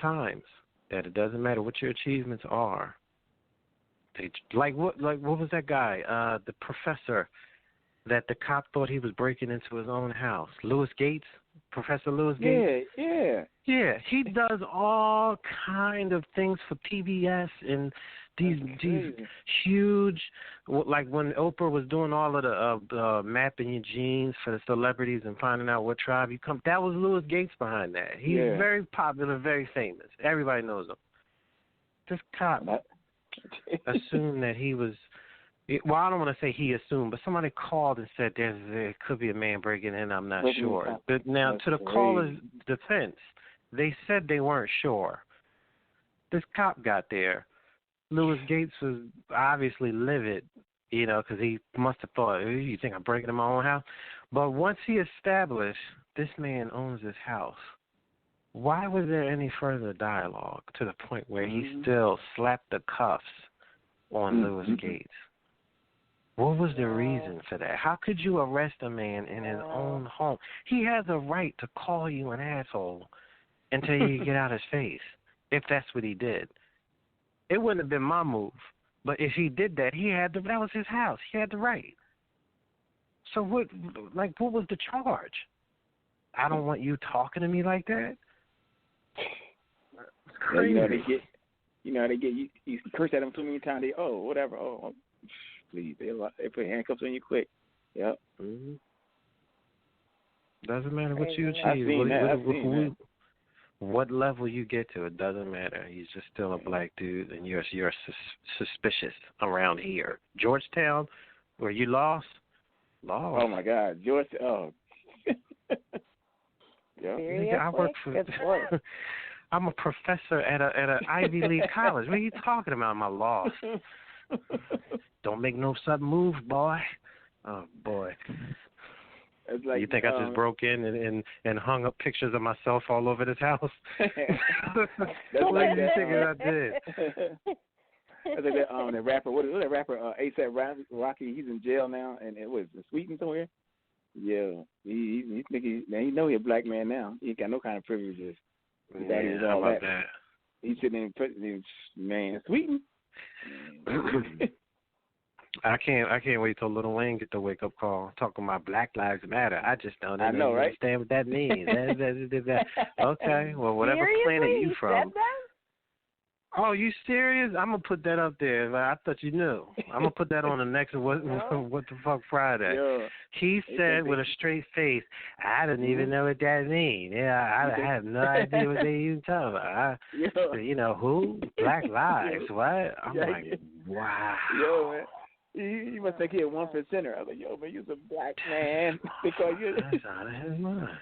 times that it doesn't matter what your achievements are. What was that guy? The professor that the cop thought he was breaking into his own house. Louis Gates, Professor Louis Gates. Yeah, he does all kind of things for PBS and these huge, like when Oprah was doing all of the mapping your genes for the celebrities and finding out what tribe you come. That was Louis Gates behind that. He's very popular, very famous. Everybody knows him. This cop assumed that he was. Well, I don't want to say he assumed, but somebody called and said there could be a man breaking in. I'm not sure. But now, to the caller's defense, they said they weren't sure. This cop got there. Louis Gates was obviously livid, you know, because he must have thought, you think I'm breaking in my own house? But once he established this man owns his house, why was there any further dialogue to the point where he still slapped the cuffs on Lewis Gates? What was the reason for that? How could you arrest a man in his own home? He has a right to call you an asshole until you get out his face, if that's what he did. It wouldn't have been my move. But if he did that, that was his house. He had the right. So what was the charge? I don't want you talking to me like that. It's crazy. They get you curse at them too many times. Whatever. Please, they put handcuffs on you quick. Yep. Mm-hmm. Doesn't matter what you achieve. I've seen that. What level you get to, it doesn't matter. He's just still a black dude, and you're suspicious around here. Georgetown, where you lost. Oh my God, Georgetown. Oh. Seriously? I work for. I'm a professor at a Ivy League college. What are you talking about? My loss. Don't make no sudden moves, boy. Oh boy. It's like, you think I just broke in and hung up pictures of myself all over this house? That's what like do you that. think I did? That's like that. That rapper. What is that rapper? ASAP Rocky. He's in jail now, and it was Sweden somewhere. Yeah, he think he know he's a black man now. He ain't got no kind of privileges. Yeah, how about that? He's sitting in prison. Man, Sweden. I can't wait till Little Wayne get the wake up call talking about Black Lives Matter. I just don't understand what that means. Okay, well, whatever Seriously? planet you from. Said that? Oh, you serious? I'm gonna put that up there. I thought you knew. I'm gonna put that on the next what the fuck Friday. Yeah. He said with a straight face, "I didn't even know what that means. Yeah, I have no idea what they even talking about. You know who? Black Lives. What? I'm like, wow. Yo, man. You must think he's a 1%er. I was like, yo, man, you're a black man. Because you're that's out of his mind.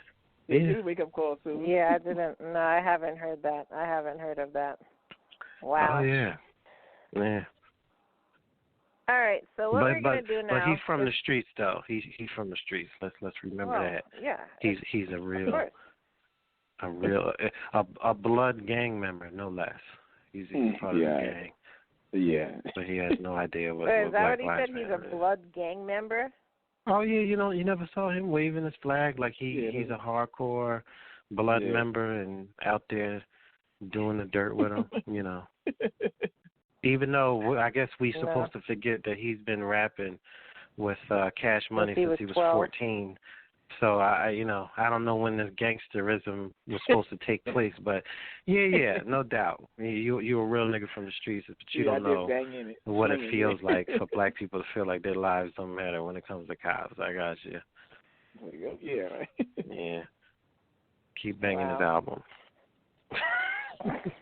Did you wake up call soon? Yeah, I didn't. No, I haven't heard that. I haven't heard of that. Wow. Oh yeah. All right. So what we're gonna do now? But he's from the streets, though. He's from the streets. Let's remember that. Yeah. He's a blood gang member, no less. He's part of the gang. Yeah. So he has no idea what. Is that what he Black said? He's a blood gang member. Oh yeah, you never saw him waving his flag like he's a hardcore blood member and out there doing the dirt with him, Even though I guess we're supposed to forget that he's been rapping with Cash Money since he was 14. So I don't know when this gangsterism was supposed to take place, but yeah, no doubt. You're a real nigga from the streets, but you don't know what it feels like for black people to feel like their lives don't matter when it comes to cops. I got you. Yeah, right. Yeah. Keep banging his album.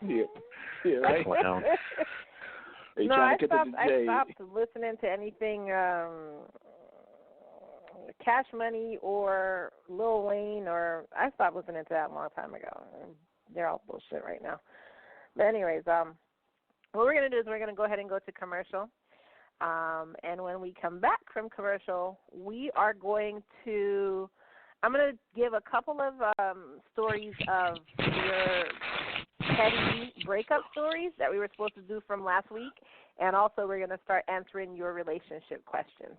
Yeah, right. Clown. No, I stopped listening to anything Cash Money or Lil Wayne, or I stopped listening to that a long time ago. They're all bullshit right now. But anyways, what we're going to do is we're going to go ahead and go to commercial. And when we come back from commercial, I'm going to give a couple of stories of your petty breakup stories that we were supposed to do from last week, and also we're going to start answering your relationship questions.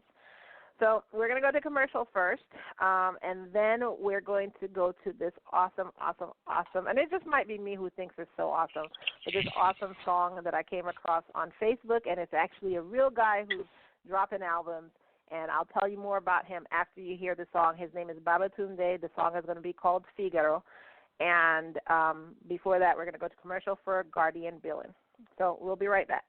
So we're going to go to commercial first, and then we're going to go to this awesome, and it just might be me who thinks it's so awesome, but this awesome song that I came across on Facebook, and it's actually a real guy who's dropping albums, and I'll tell you more about him after you hear the song. His name is Babatunde. The song is going to be called Figaro, and before that, we're going to go to commercial for Guardian Billing. So we'll be right back.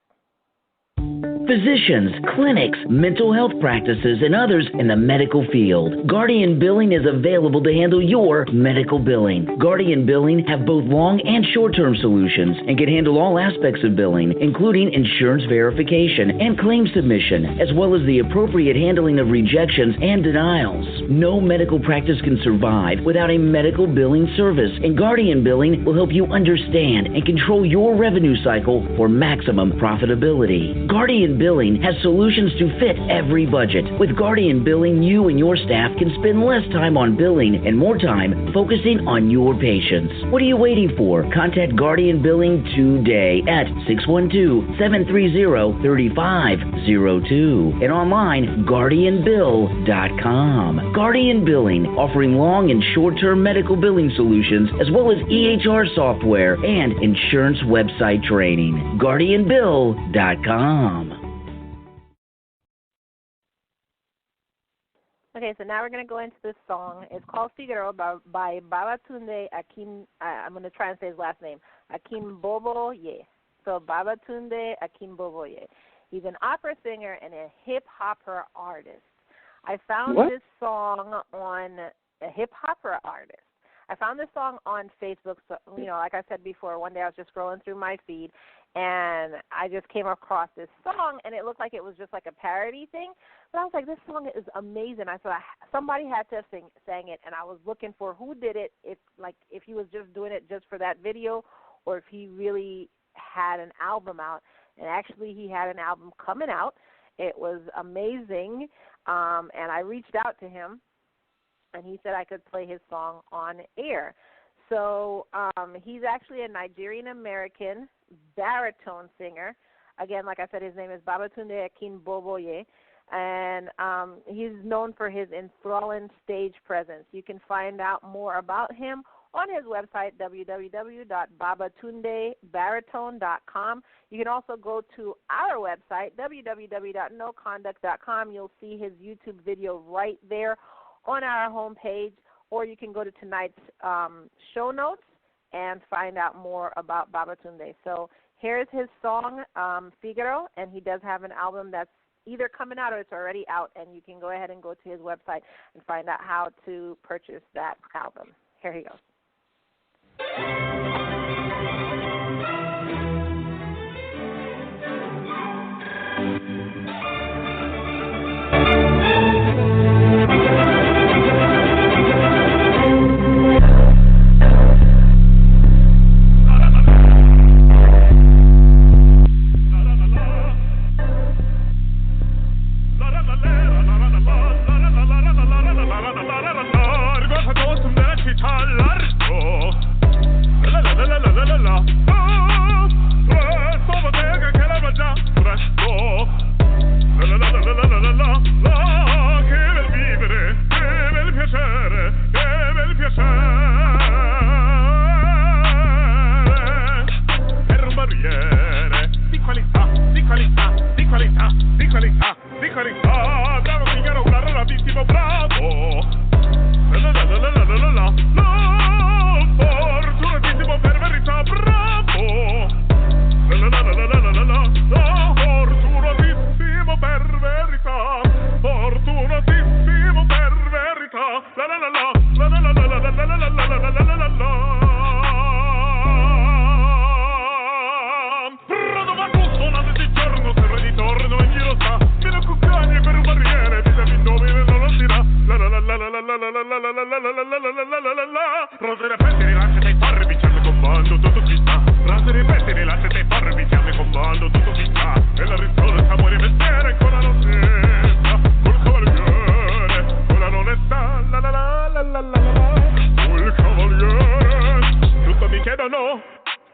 Physicians, clinics, mental health practices, and others in the medical field. Guardian Billing is available to handle your medical billing. Guardian Billing have both long and short-term solutions and can handle all aspects of billing, including insurance verification and claim submission, as well as the appropriate handling of rejections and denials. No medical practice can survive without a medical billing service, and Guardian Billing will help you understand and control your revenue cycle for maximum profitability. Guardian Guardian Billing has solutions to fit every budget. With Guardian Billing, you and your staff can spend less time on billing and more time focusing on your patients. What are you waiting for? Contact Guardian Billing today at 612-730-3502 and online guardianbill.com. Guardian Billing, offering long and short-term medical billing solutions as well as EHR software and insurance website training. guardianbill.com. Okay, so now we're going to go into this song. It's called Figaro by Babatunde Akin. I'm going to try and say his last name, Akinboboye. So Babatunde Akinboboye. He's an opera singer and a hip-hopper artist. I found this song on a hip-hopper artist. I found this song on Facebook. So, like I said before, one day I was just scrolling through my feed, and I just came across this song, and it looked like it was just like a parody thing. But I was like, this song is amazing. I thought somebody had to have sang it, and I was looking for who did it, if he was just doing it just for that video or if he really had an album out. And actually he had an album coming out. It was amazing, and I reached out to him, and he said I could play his song on air. So he's actually a Nigerian-American baritone singer. Again, like I said, his name is Babatunde Akinboboye, and he's known for his enthralling stage presence. You can find out more about him on his website, www.babatundebaritone.com. You can also go to our website, www.noconduct.com. You'll see his YouTube video right there on our homepage, or you can go to tonight's show notes and find out more about Babatunde. So here's his song, Figaro, and he does have an album that's either coming out or it's already out, and you can go ahead and go to his website and find out how to purchase that album. Here he goes.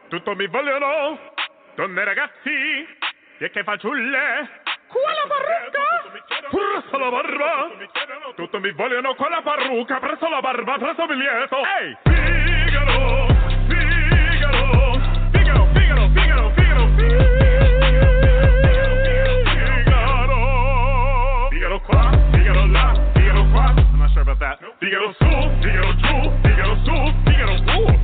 Tutto mi vogliono, donne ragazzi, e che fanciulle, quale parrucca, presso la barba, tutto mi vogliono con la parrucca, presso la barba, presso il biglietto, ehi, Figaro, Figaro, Figaro, Figaro, Figaro, Figaro, Figaro, Figaro qua, Figaro là, Figaro qua, I'm not sure about that, Figaro su, Figaro giù, Figaro su, Figaro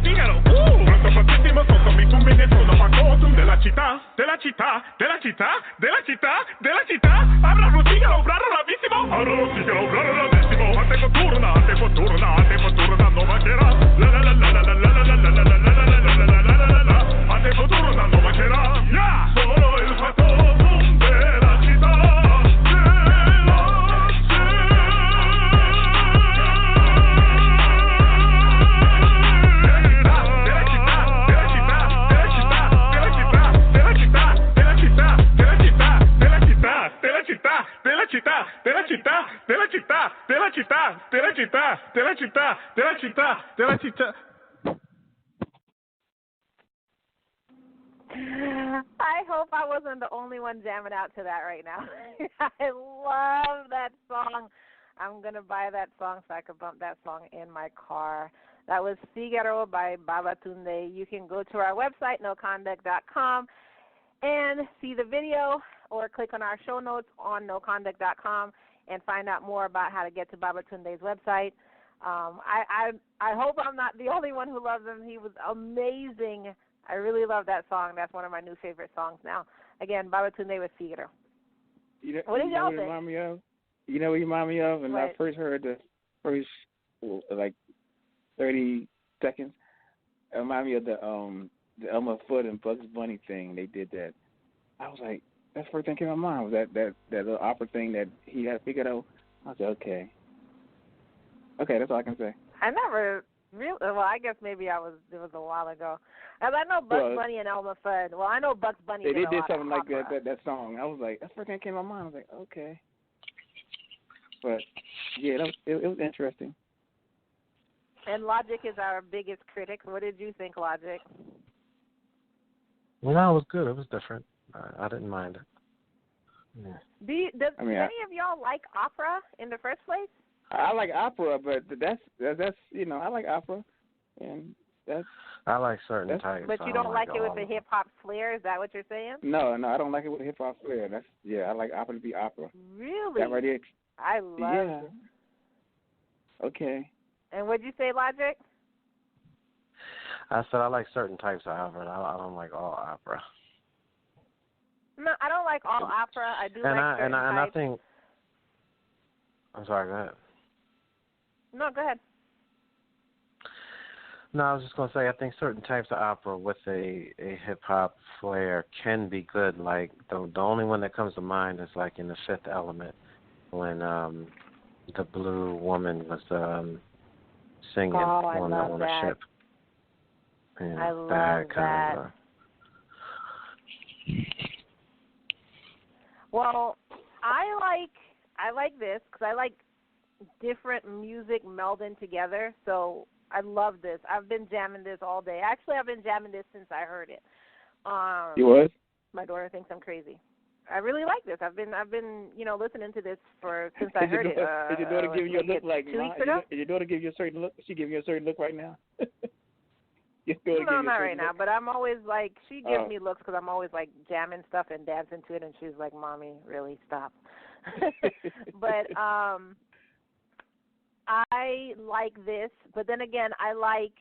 Figaro, pronto fortissimo, sotto mi tumbi nel fondo, factotum della città, della città, della città, della città, della città, avrà un Figaro, bravo bravissimo, avrà un Figaro, bravo bravissimo, a tempo turna, non mancherà, la la la la la la la la la la la la la la, a tempo turna non mancherà, solo il factotum della città. I hope I wasn't the only one jamming out to that right now. I love that song. I'm going to buy that song so I can bump that song in my car. That was Figaro by Babatunde. You can go to our website, noconduct.com, and see the video or click on our show notes on noconduct.com and find out more about how to get to Babatunde's website. I hope I'm not the only one who loves him. He was amazing. I really love that song. That's one of my new favorite songs now. Again, Babatunde with Figaro. What did y'all think? You know what you remind me of? When I first heard the first, 30 seconds, it reminded me of the Elmer Fudd and Bugs Bunny thing. They did that. I was like, that's the first thing that came to my mind, was that little opera thing that he had Figaro. I said, okay. Okay, that's all I can say. I never really, well, I guess maybe it was a while ago. As I know Bugs Bunny and Elmer Fudd. Well, I know Bugs Bunny they did a lot something like opera. that song. I was like, that's the first thing that came to my mind. I was like, okay. But, yeah, it was interesting. And Logic is our biggest critic. What did you think, Logic? Well, no, it was good. It was different. I didn't mind it. Yeah. Does any of y'all like opera in the first place? I like opera, but that's I like opera, and that's. I like certain types. But you don't like it with the hip hop flair? Is that what you're saying? No, I don't like it with the hip hop flair. I like opera to be opera. Really? That right there. I love it. Okay. And what'd you say, Logic? I said I like certain types of opera. I don't like all opera. No, I don't like all opera. I do like certain types. And I think. I'm sorry. Go ahead. No, go ahead. No, I was just going to say I think certain types of opera with a hip-hop flair can be good. Like, the only one that comes to mind is, like, in The Fifth Element when the blue woman was singing on the ship. I love that. Well, I like this because I like different music melding together. So I love this. I've been jamming this all day. Actually, I've been jamming this since I heard it. You what? My daughter thinks I'm crazy. I really like this. I've been listening to this since I heard it. Is your daughter giving you a look like 2 weeks ago? Is your daughter giving you a certain look? Is she giving you a certain look right now? No, not right now. But I'm always like, she gives me looks because I'm always like jamming stuff and dancing to it, and she's like, "Mommy, really stop." But I like this. But then again, I like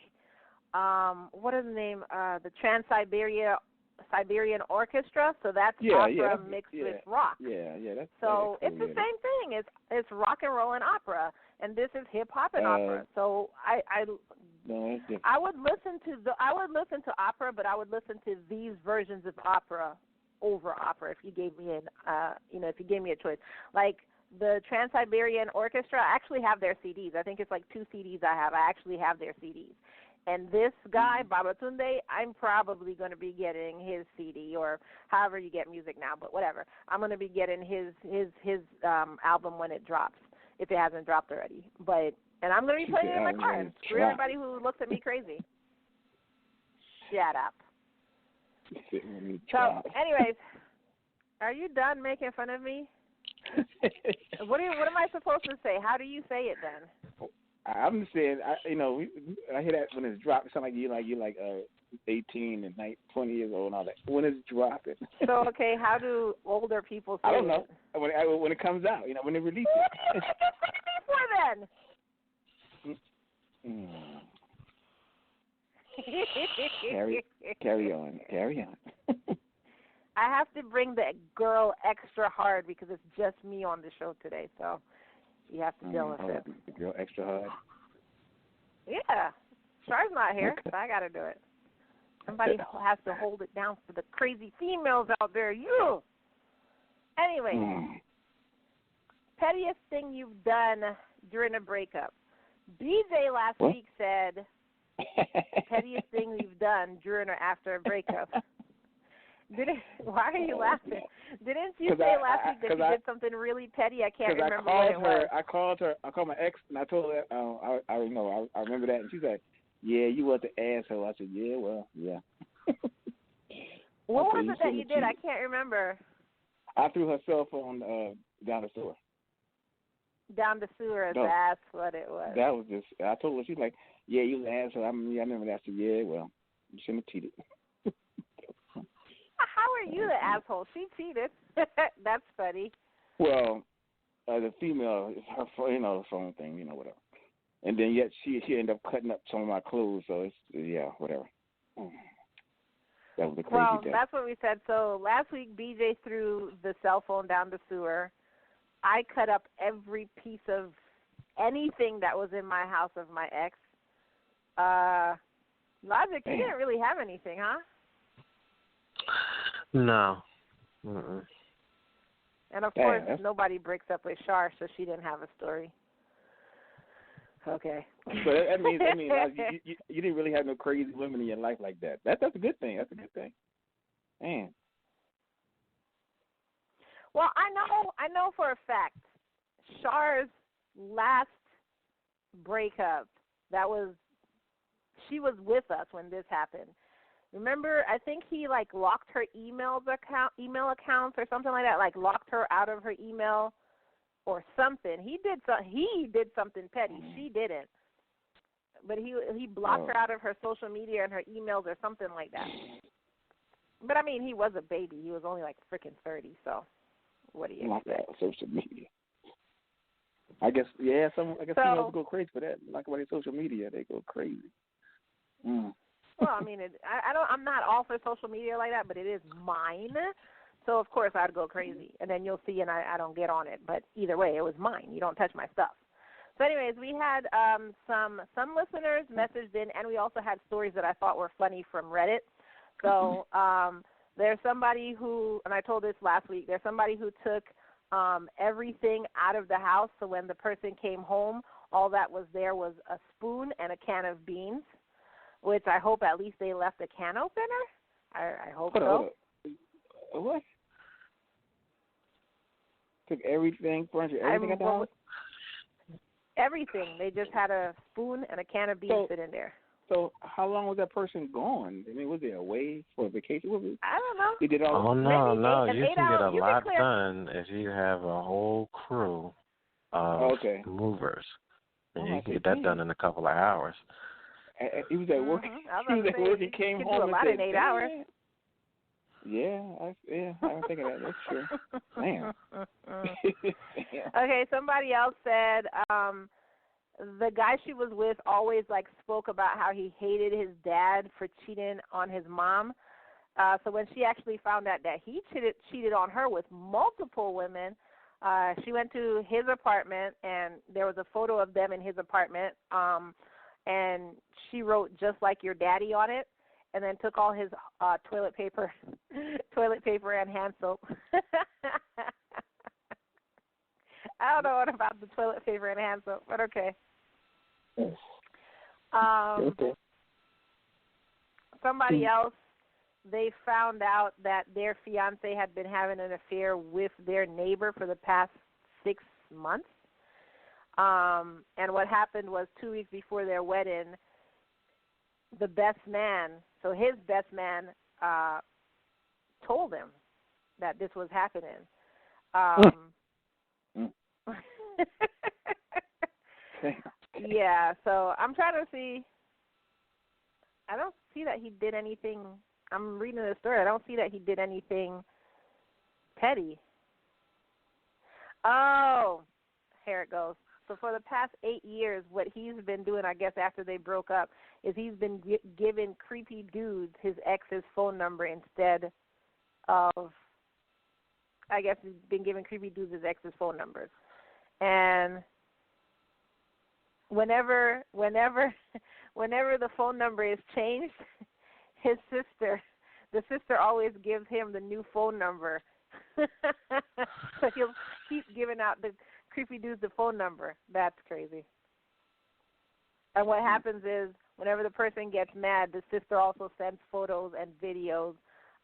what is the name? The Trans-Siberian Orchestra. So that's opera mixed with rock. Yeah. That's so it's the same thing. It's rock and roll and opera, and this is hip hop and opera. So I would listen to opera, but I would listen to these versions of opera over opera if you gave me a choice. Like the Trans-Siberian Orchestra, I actually have their CDs. I think it's like 2 CDs I have. I actually have their CDs. And this guy, Babatunde, I'm probably going to be getting his CD or however you get music now, but whatever. I'm going to be getting his album when it drops, if it hasn't dropped already. And I'm going to be playing it in my car and screw everybody who looks at me crazy. Shut up. So, anyways, are you done making fun of me? What am I supposed to say? How do you say it then? I'm just saying, I hear that when it's dropped, it sounds like you're 18 and 20 years old and all that. When it's dropping. So, okay, how do older people say it? I don't know. When it comes out, when they release it. What do you think then? Carry on. I have to bring the girl extra hard because it's just me on the show today, so you have to deal with it. The girl extra hard? Yeah. Char's not here, so I got to do it. Somebody has to hold it down for the crazy females out there. You! Anyway, pettiest thing you've done during a breakup. BJ last week said pettiest thing you've done during or after a breakup. Why are you laughing? Didn't you say last week that you did something really petty? I can't remember what it was. I called my ex, and I told her, I remember that, and she said, "Yeah, you was the asshole." I said, "Yeah, well, yeah." What was it that you did? I can't remember. I threw her cell phone down the sewer. Down the sewer, that's what it was. That was just, I told her, she's like, "Yeah, you was an asshole." I remember that. I said, "Yeah, well, you shouldn't have cheated." How are you the asshole? She cheated. That's funny. Well, the female, her phone thing, whatever. And then yet she ended up cutting up some of my clothes, so it's, whatever. That was the crazy day. That's what we said. So last week, BJ threw the cell phone down the sewer. I cut up every piece of anything that was in my house of my ex. Logic, you didn't really have anything, huh? No. Mm-mm. And, of course, nobody breaks up with Char, so she didn't have a story. Okay. So that means you didn't really have no crazy women in your life like that. That's a good thing. That's a good thing. Man. Well, I know for a fact, Char's last breakup, she was with us when this happened. Remember, I think he locked her email accounts or something like that, locked her out of her email or something. He did something petty. She didn't. But he blocked her out of her social media and her emails or something like that. But I mean, he was a baby. He was only freaking 30, so what do you expect? Social media. I guess females go crazy for that. Like about social media, they go crazy. Mm. Well, I mean, I'm not all for social media like that, but it is mine. So of course I'd go crazy, and then you'll see, and I don't get on it. But either way, it was mine. You don't touch my stuff. So, anyways, we had some listeners messaged in, and we also had stories that I thought were funny from Reddit. So there's somebody who, and I told this last week, there's somebody who took everything out of the house. So when the person came home, all that was there was a spoon and a can of beans, which I hope at least they left a can opener. I hope so. What? Took everything, furniture, everything out the house? Everything. They just had a spoon and a can of beans sitting there. So how long was that person gone? I mean, was they away for a vacation? I don't know. He did all. Oh no! You can get a lot done if you have a whole crew of movers, and you can get that done in a couple of hours. He was at work. He was at work. He came home. Do a lot in 8 hours. Yeah, I didn't think of that. That's true. Man. Okay, somebody else said the guy she was with always spoke about how he hated his dad for cheating on his mom. So when she actually found out that he cheated on her with multiple women, she went to his apartment, and there was a photo of them in his apartment, and she wrote "just like your daddy" on it, and then took all his toilet paper and hand soap. I don't know what about the toilet paper and hand soap, but okay. Somebody else, they found out that their fiance had been having an affair with their neighbor for the past 6 months. And what happened was 2 weeks before their wedding, the best man, so his best man, told him that this was happening. Yeah, so I'm trying to see. I don't see that he did anything. I'm reading the story. I don't see that he did anything petty. Oh, here it goes. So for the past 8 years, what he's been doing, I guess, after they broke up, is he's been giving creepy dudes his ex's phone number instead of, I guess he's been giving creepy dudes his ex's phone numbers. And whenever the phone number is changed, the sister always gives him the new phone number. So he'll keep giving out the creepy dudes the phone number. That's crazy. And what happens is, whenever the person gets mad, the sister also sends photos and videos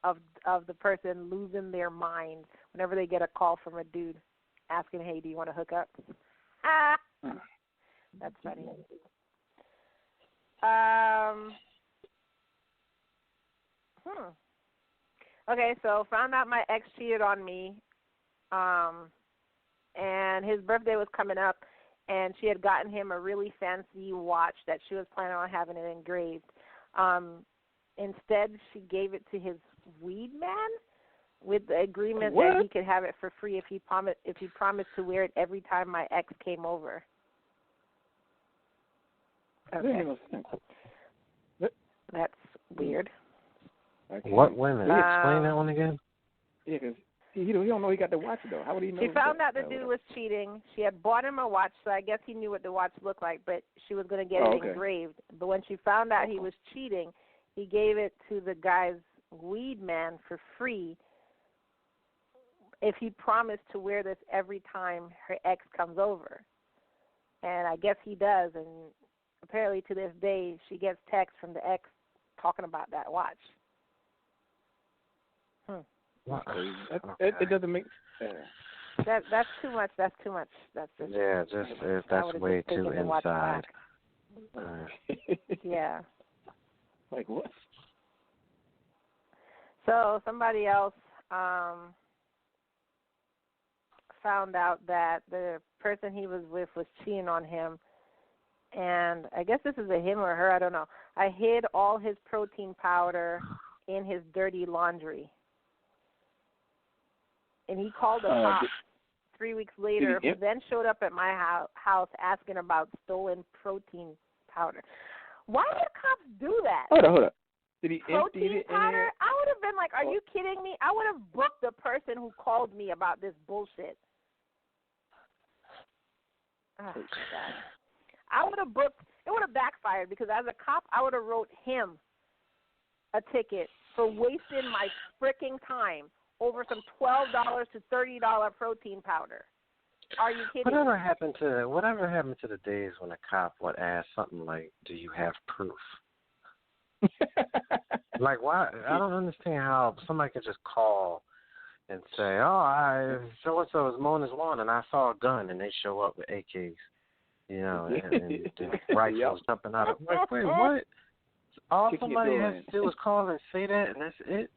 of the person losing their mind whenever they get a call from a dude asking, "Hey, do you want to hook up?" That's funny. Okay, so found out my ex cheated on me, and his birthday was coming up, and she had gotten him a really fancy watch that she was planning on having it engraved. Instead, she gave it to his weed man with the agreement that he could have it for free if he promised to wear it every time my ex came over. Okay. That's weird. What women? Explain that one again. Yeah, because he don't know he got the watch, though. How would he know? She found out the dude was cheating. She had bought him a watch, so I guess he knew what the watch looked like, but she was going to get it engraved. But when she found out he was cheating, he gave it to the guy's weed man for free if he promised to wear this every time her ex comes over. And I guess he does, and apparently to this day she gets texts from the ex talking about that watch. It doesn't make that's too much. That's too much. That's just that's way too inside. Yeah. Like what? So somebody else found out that the person he was with was cheating on him, and I guess this is a him or her, I don't know. I hid all his protein powder in his dirty laundry. And he called the cops 3 weeks later, who then showed up at my house asking about stolen protein powder. Why would cops do that? Hold up. Did he empty protein it powder? in there? I would have been like, are you kidding me? I would have booked the person who called me about this bullshit. Oh, God. I would have booked, it would have backfired because as a cop, I would have wrote him a ticket for wasting my freaking time over some $12 to $30 protein powder. Are you kidding? Whatever happened to the days when a cop would ask something like, "Do you have proof?" Like, why? I don't understand how somebody can just call and say, "Oh, so and so is mowing his lawn, and I saw a gun," and they show up with AKs, and rifles jumping out of. Like, wait, what? All somebody has to do is call and say that, and that's it.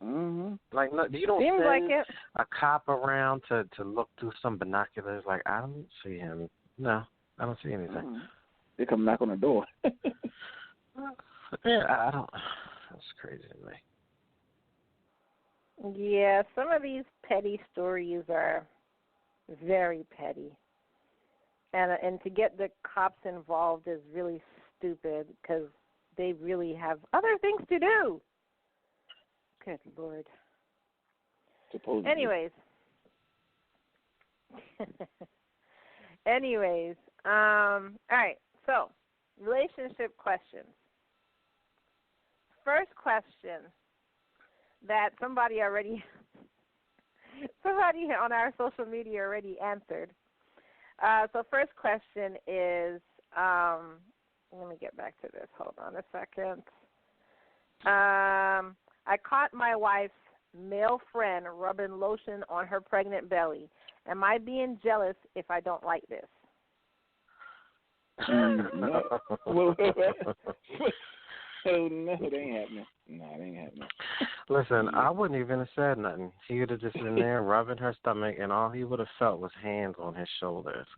Mm-hmm. Like, no, you don't Seems send like it. a cop around to look through some binoculars. Like, I don't see him. No, I don't see anything. Mm-hmm. They come knock on the door. Yeah, I don't. That's crazy to me. Yeah, some of these petty stories are very petty, and to get the cops involved is really stupid because they really have other things to do. Good Lord. Supposedly. Anyways, all right, so relationship questions. First question that somebody on our social media already answered. So first question is, let me get back to this. Hold on a second. I caught my wife's male friend rubbing lotion on her pregnant belly. Am I being jealous if I don't like this? No. Oh, no, they ain't happening. No, it ain't happening. Listen, I wouldn't even have said nothing. He would have just been there rubbing her stomach, and all he would have felt was hands on his shoulders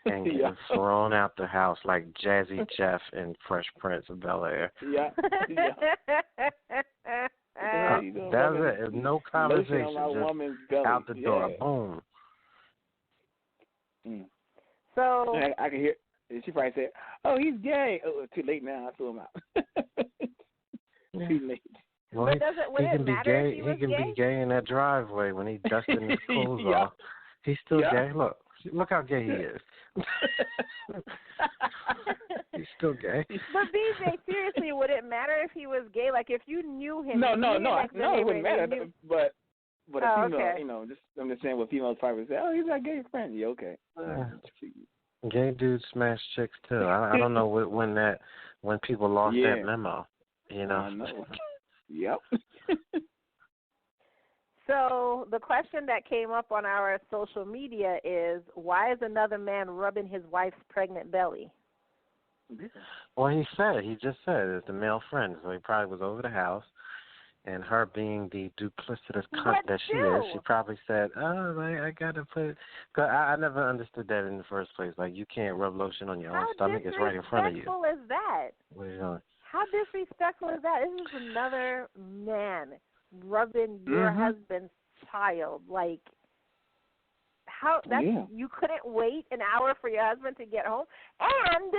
and getting thrown out the house like Jazzy Jeff in Fresh Prince of Bel-Air. Yeah. That's it. No conversation. Just out the door. Boom. Mm. So I can hear. She probably said, "Oh, he's gay." Oh, too late now. I threw him out. Too late. Well, but he can be gay. He can be gay in that driveway when he's dusting his clothes off. He's still gay. Look how gay he is. He's still gay. But BJ, seriously, would it matter if he was gay? Like if you knew him? No, it wouldn't matter. But a female, okay. I'm just saying what females probably say. Oh, he's our gay friend. Yeah, okay. Gay dudes smash chicks too. I don't know when people lost that memo. I know. Yep. So the question that came up on our social media is, why is another man rubbing his wife's pregnant belly? Well, he just said it's the male friend. So he probably was over the house, and her being the duplicitous cunt that she is, she probably said, "Oh, I got to put." Cause I never understood that in the first place. Like, you can't rub lotion on your own stomach; it's right in front of you. How disrespectful is that? What are you doing? How disrespectful is that? This is another man rubbing your husband's child. Like, how? That's you couldn't wait an hour for your husband to get home, and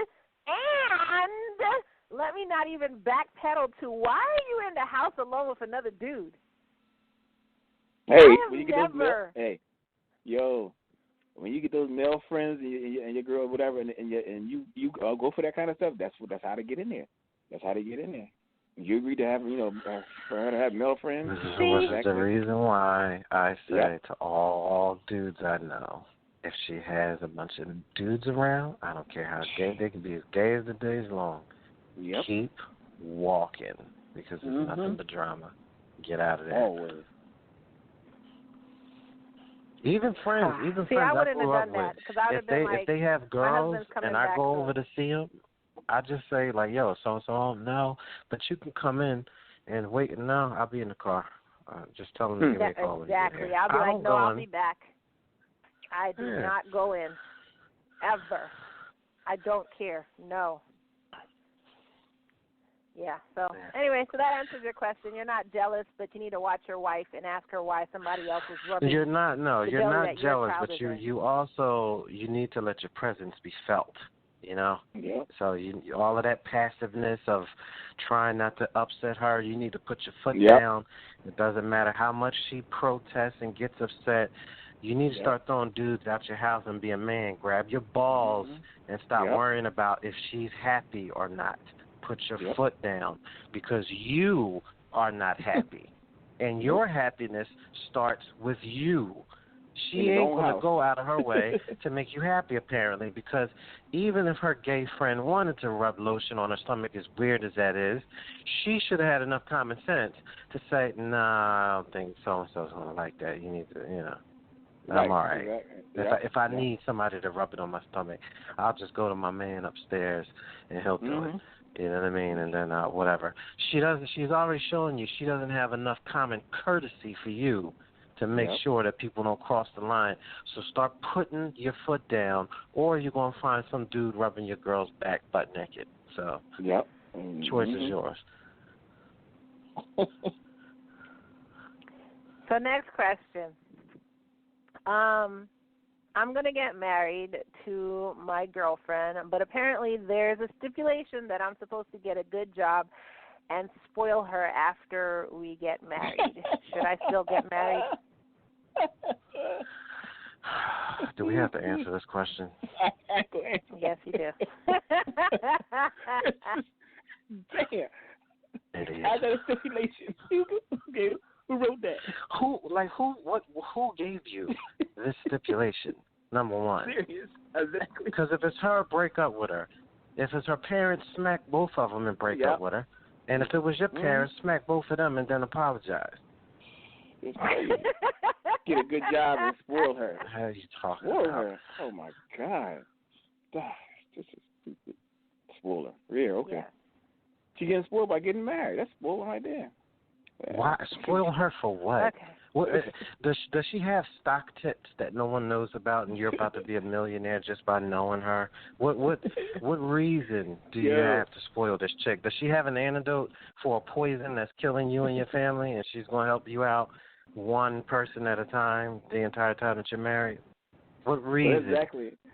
let me not even backpedal to, why are you in the house alone with another dude? Hey, when you get when you get those male friends and your girl, whatever, and you go for that kind of stuff, that's how they get in there. That's how they get in there. You agree to have, for her to have male friends. This is the reason why I say to all dudes I know, if she has a bunch of dudes around, I don't care how gay they can be, as gay as the day's long. Keep walking, because it's nothing but drama. Get out of there. Always. Even friends, I wouldn't grew have up done that, with, because I would have been like, if they have girls and I go home. over to see them, I just say, like, yo, so-and-so, no, but you can come in and wait. No, I'll be in the car. Just tell them to give me a call. Exactly. I'll be like, no, I'll be back. I do not go in, ever. I don't care. No. Yeah, so anyway, so that answers your question. You're not jealous, but you need to watch your wife and ask her why somebody else is rubbing. You're not jealous, but you also, you need to let your presence be felt, So all of that passiveness of trying not to upset her, you need to put your foot down. It doesn't matter how much she protests and gets upset. You need to start throwing dudes out your house and be a man. Grab your balls and stop worrying about if she's happy or not. Put your foot down, because you are not happy. And your happiness starts with you. She ain't going to go out of her way to make you happy, apparently, because even if her gay friend wanted to rub lotion on her stomach, as weird as that is, she should have had enough common sense to say, nah, I don't think so-and-so's going to like that. You need to, I'm all right. If I need somebody to rub it on my stomach, I'll just go to my man upstairs and he'll do it. You know what I mean? And then whatever. She's already showing you she doesn't have enough common courtesy for you to make sure that people don't cross the line. So start putting your foot down, or you're going to find some dude rubbing your girl's back butt naked. So choice is yours. So next question. I'm going to get married to my girlfriend, but apparently there's a stipulation that I'm supposed to get a good job and spoil her after we get married. Should I still get married? Do we have to answer this question? Yes, you do. Damn. I got a stipulation. Okay. Who wrote that? Who gave you this stipulation? Number one. Serious? Exactly. Because if it's her, break up with her. If it's her parents, smack both of them and break up with her. And if it was your parents, smack both of them and then apologize. Get a good job and spoil her. How are you talking spoil about? her? Oh, my God. Gosh, this is stupid. Spoil her. Real, okay. Yeah. She getting spoiled by getting married. That's spoiling right there. Why spoil her for what? Okay. What does she have stock tips that no one knows about, and you're about to be a millionaire just by knowing her? What reason do you have to spoil this chick? Does she have an antidote for a poison that's killing you and your family, and she's going to help you out one person at a time the entire time that you're married? What reason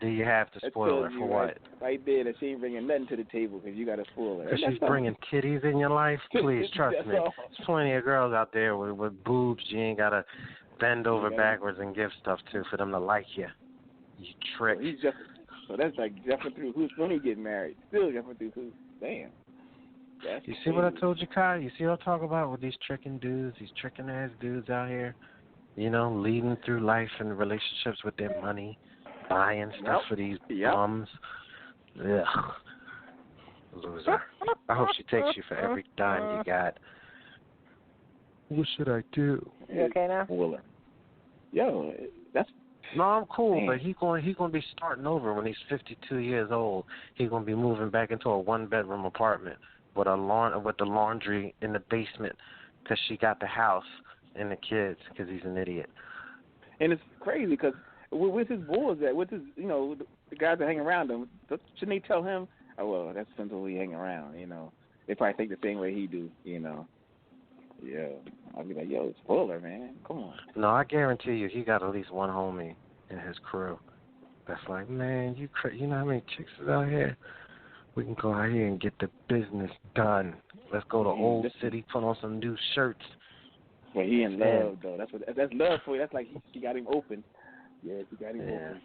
do you have to spoil her for what? Right there, that she ain't bringing nothing to the table because you got to spoil her. Because she's bringing titties in your life? Please, trust me. There's plenty of girls out there with boobs you ain't got to bend over backwards and give stuff to for them to like you. You trick. So that's like jumping through hoops when he get married. Still jumping through hoops. Damn. You see what I told you, Kai? You see what I talk about with these tricking dudes, these tricking-ass dudes out here? Leading through life and relationships with their money, buying stuff for these bums. Ugh. Loser. I hope she takes you for every dime you got. What should I do? You okay now? Well, yo, that's No, I'm cool, man. but he gonna be starting over when he's 52 years old. He's gonna be moving back into a 1-bedroom apartment with the laundry in the basement because she got the house and the kids because he's an idiot. And it's crazy because with his boys, with his the guys that hang around him, shouldn't they tell him? Oh well, that's simple. We hang around, They probably think the same way he do, Yeah, I'd be like, yo, it's Fuller, man. Come on. No, I guarantee you, he got at least one homie in his crew that's like, man, you know how many chicks is out here? We can go out here and get the business done. Let's go to Old City, put on some new shirts. Well, he in love though. That's love for you. That's like he got him open. Yeah, he got him open.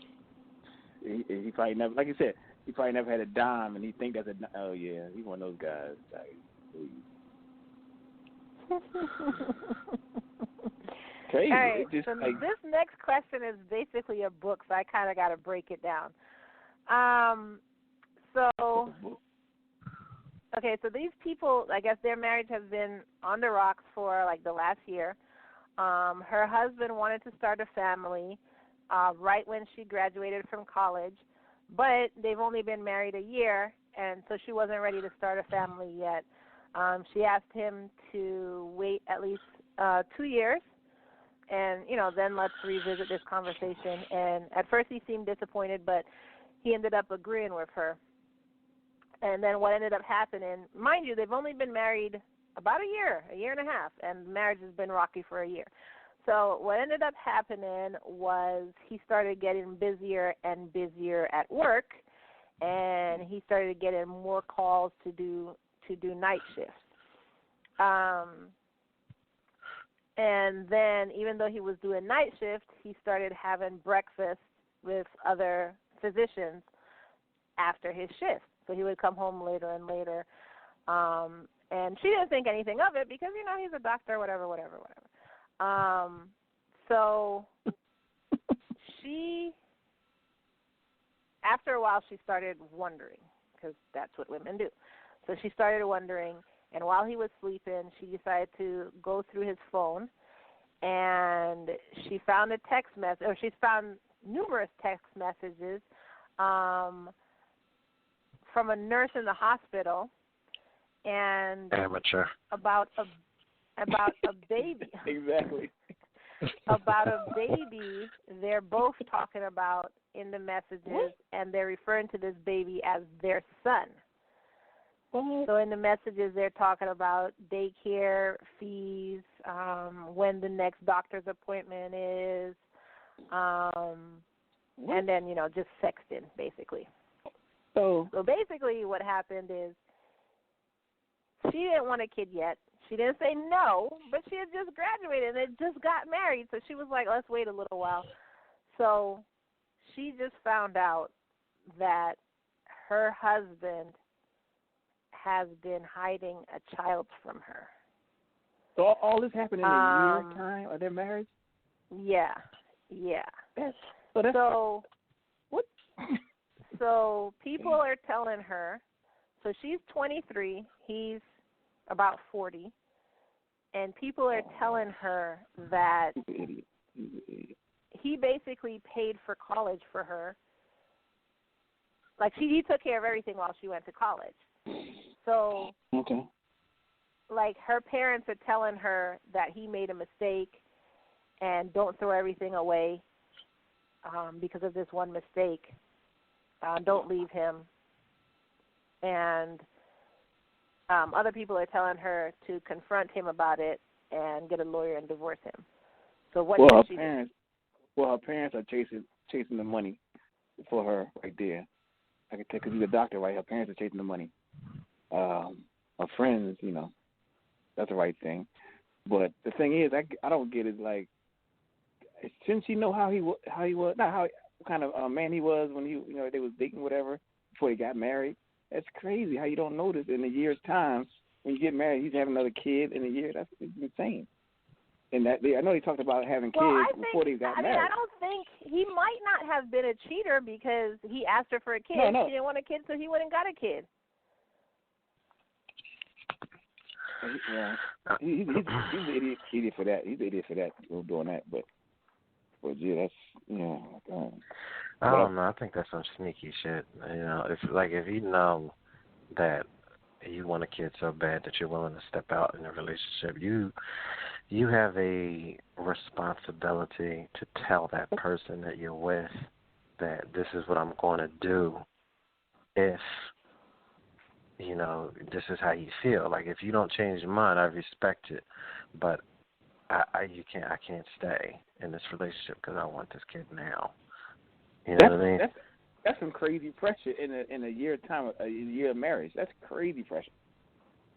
He probably never, like you said, he probably never had a dime, and he think that's he's one of those guys. Crazy. All right, Just, so this next question is basically a book, so I kind of got to break it down. So these people, I guess their marriage has been on the rocks for like the last year. Her husband wanted to start a family right when she graduated from college, but they've only been married a year, and so she wasn't ready to start a family yet. She asked him to wait at least 2 years, and, then let's revisit this conversation. And at first he seemed disappointed, but he ended up agreeing with her. And then what ended up happening, mind you, they've only been married about a year and a half, and marriage has been rocky for a year. So what ended up happening was he started getting busier and busier at work, and he started getting more calls to do night shifts. And then even though he was doing night shift, he started having breakfast with other physicians after his shift. So he would come home later and later. And she didn't think anything of it because, he's a doctor, whatever. So after a while, she started wondering, because that's what women do. So she started wondering, and while he was sleeping, she decided to go through his phone, and she found a text message, or she found numerous text messages from a nurse in the hospital, and amateur about a baby. Exactly. About a baby they're both talking about in the messages, and they're referring to this baby as their son. So in the messages, they're talking about daycare fees, when the next doctor's appointment is, and then, just sexting, basically. So basically what happened is she didn't want a kid yet. She didn't say no, but she had just graduated and had just got married. So she was like, let's wait a little while. So she just found out that her husband has been hiding a child from her. So all this happened in a year's time of their marriage? Yeah. What? So people are telling her, so she's 23, he's about 40, and people are telling her that he basically paid for college for her. Like, he took care of everything while she went to college. So, like, her parents are telling her that he made a mistake and don't throw everything away because of this one mistake. Don't leave him. And other people are telling her to confront him about it and get a lawyer and divorce him. So what does she do? Well, her parents are chasing the money for her right there. I can tell, because he's a doctor, right? Her parents are chasing the money. Her friends, that's the right thing. But the thing is, I don't get it. Like, shouldn't she know how he was, not how, what kind of man he was when they was dating, whatever, before they got married? That's crazy how you don't notice in a year's time when you get married. He's having another kid in a year. That's insane. And I know he talked about having kids before they got married. I don't think he might not have been a cheater because he asked her for a kid. No. She didn't want a kid, so he went and got a kid. Yeah, he's an idiot for that. He's an idiot for that, for doing that. But yeah, that's I don't know. I think that's some sneaky shit. You know, if you know that you want a kid so bad that you're willing to step out in a relationship, you have a responsibility to tell that person that you're with that this is what I'm going to do if, you know, this is how you feel. Like, if you don't change your mind, I respect it, but I can't stay in this relationship because I want this kid now. You know what I mean? That's some crazy pressure in a year of marriage. That's crazy pressure.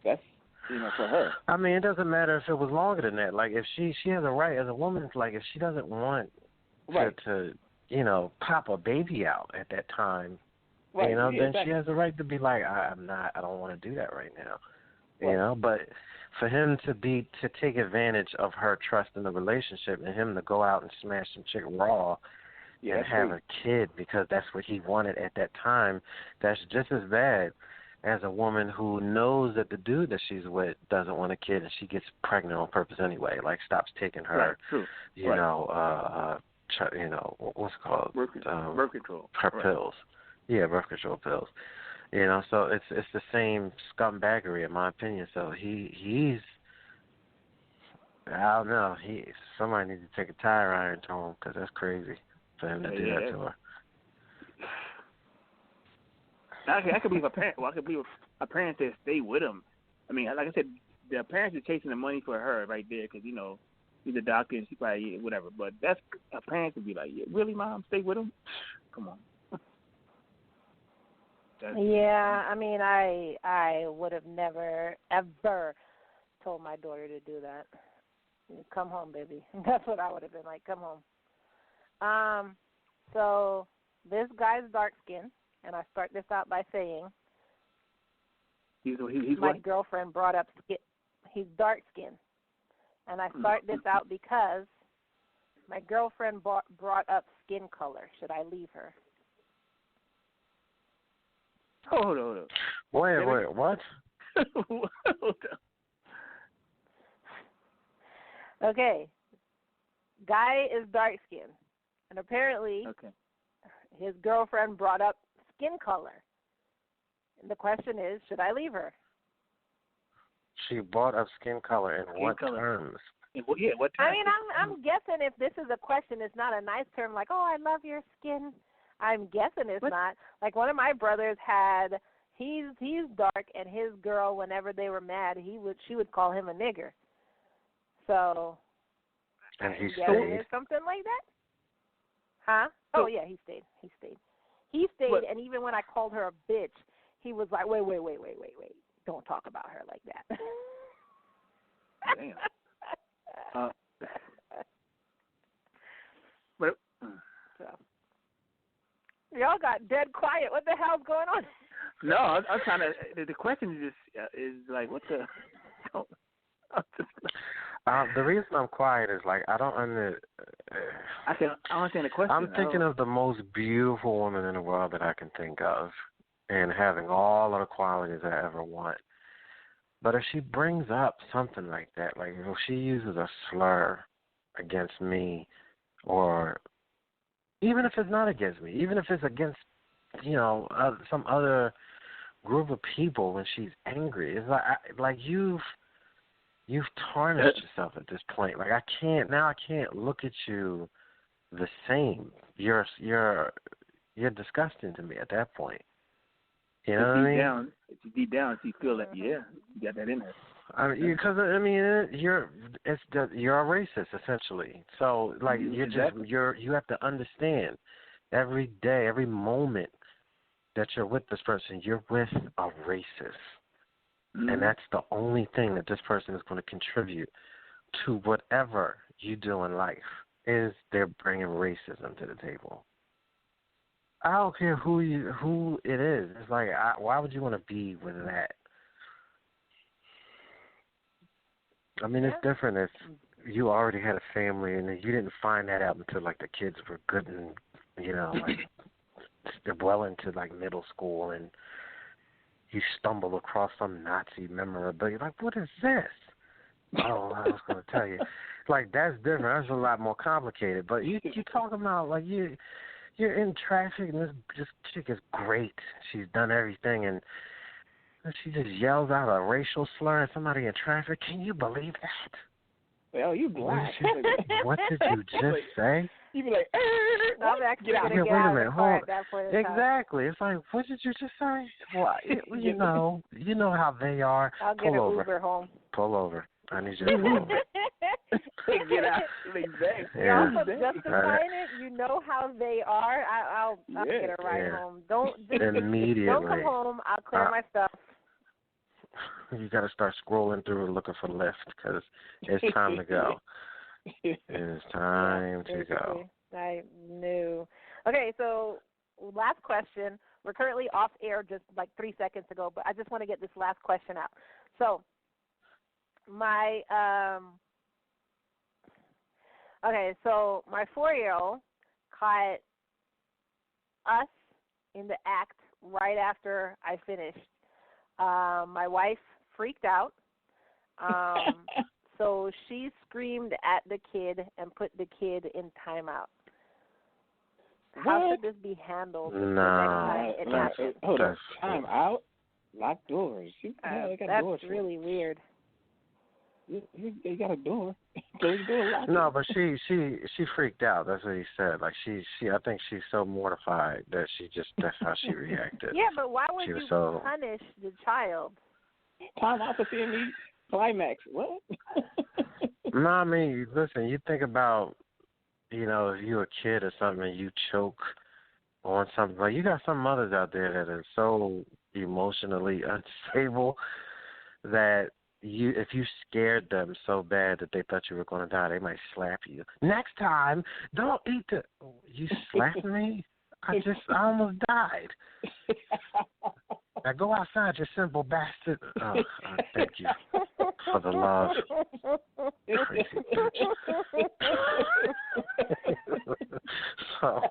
That's, you know, for her. I mean, it doesn't matter if it was longer than that. Like, if she has a right as a woman, like, if she doesn't want to you know, pop a baby out at that time, you know, then she has the right to be like, I don't want to do that right now. You know, but for him to take advantage of her trust in the relationship and him to go out and smash some chick raw and have a kid because that's what he wanted at that time, that's just as bad as a woman who knows that the dude that she's with doesn't want a kid and she gets pregnant on purpose anyway, like stops taking her, you know, what's it called? Birth control. Her pills. Yeah, birth control pills. You know, so it's the same scumbaggery in my opinion. So he's I don't know. Somebody needs to take a tire iron to him because that's crazy for him to do that to her. I could believe a parent. Well, I could believe a parent that stay with him. I mean, like I said, the parents are chasing the money for her right there because, you know, he's a doctor and she probably whatever. But that's a parent would be like, really, Mom, stay with him? Come on. Yeah, I mean, I would have never, ever told my daughter to do that. Come home, baby. That's what I would have been like, come home. So this guy's dark-skinned, and I start this out by saying he's my what? girlfriend brought up he's dark-skinned. And I start this out because my girlfriend brought up skin color. Should I leave her? Hold on. Wait, what? Hold on. Okay. Guy is dark-skinned. And apparently his girlfriend brought up skin color. And the question is, should I leave her? She brought up skin color in what terms? What terms? I mean, I'm guessing if this is a question, it's not a nice term like, oh, I love your skin. I'm guessing it's not. Like one of my brothers he's dark, and his girl, whenever they were mad, she would call him a nigger. So, and he stayed. Something like that? Huh? Oh yeah, he stayed. And even when I called her a bitch, he was like, wait. Don't talk about her like that. Damn. But. So. Y'all got dead quiet. What the hell's going on? No, I'm trying to. The question is like, what the? The reason I'm quiet is like I don't understand. I understand the question. I'm thinking of the most beautiful woman in the world that I can think of, and having all of the qualities I ever want. But if she brings up something like that, like if she uses a slur against me, or even if it's not against me, even if it's against, you know, some other group of people when she's angry, it's like you've tarnished yourself at this point. Like I can't look at you the same. You're disgusting to me at that point. You know what I mean? Deep down, she feel that you got that in her. I mean, because you're a racist essentially. So like you have to understand every day, every moment that you're with this person, you're with a racist, and that's the only thing that this person is going to contribute to whatever you do in life is they're bringing racism to the table. I don't care who it is. It's like, why would you want to be with that? I mean, it's different if you already had a family and you didn't find that out until like the kids were good and, you know, like well into like middle school, and you stumble across some Nazi memorabilia. Like, what is this? Oh, I was going to tell you. Like, that's different. That's a lot more complicated. But you talking about, like, you're in traffic, and this chick is great. She's done everything, and she just yells out a racial slur at somebody in traffic. Can you believe that? Well, you black. What did you just say? You be like, I'm actually going to get wait out a of minute, the hold car on. at that point in time. Exactly. It's like, what did you just say? Well, you know how they are. I'll get Pull an over. Uber home. Pull over. I need you to pull over. get out. Exactly. You're also justifying it. You know how they are. I'll get a ride home. Don't immediately. Don't come home. I'll clear my stuff. You got to start scrolling through and looking for Lyft because it's time to go. It's time to go. I knew. Okay, so last question. We're currently off air just like 3 seconds ago, but I just want to get this last question out. So my 4-year-old caught us in the act right after I finished. My wife freaked out. So she screamed at the kid and put the kid in timeout. How should this be handled the next time it happens? Hold on. Time out? Locked doors. That's doors really weird. You got a door. Close the door. Lock no, but she freaked out. That's what he said. Like she I think she's so mortified that that's how she reacted. Yeah, but why would you punish the child? Time out for seeing me climax. What? No, I mean, listen, you think about, if you're a kid or something and you choke on something. Like, you got some mothers out there that are so emotionally unstable that if you scared them so bad that they thought you were going to die, they might slap you. Next time, don't eat you slapped me? I almost died. Now go outside, you simple bastard. Oh, thank you for the love. Crazy bitch. So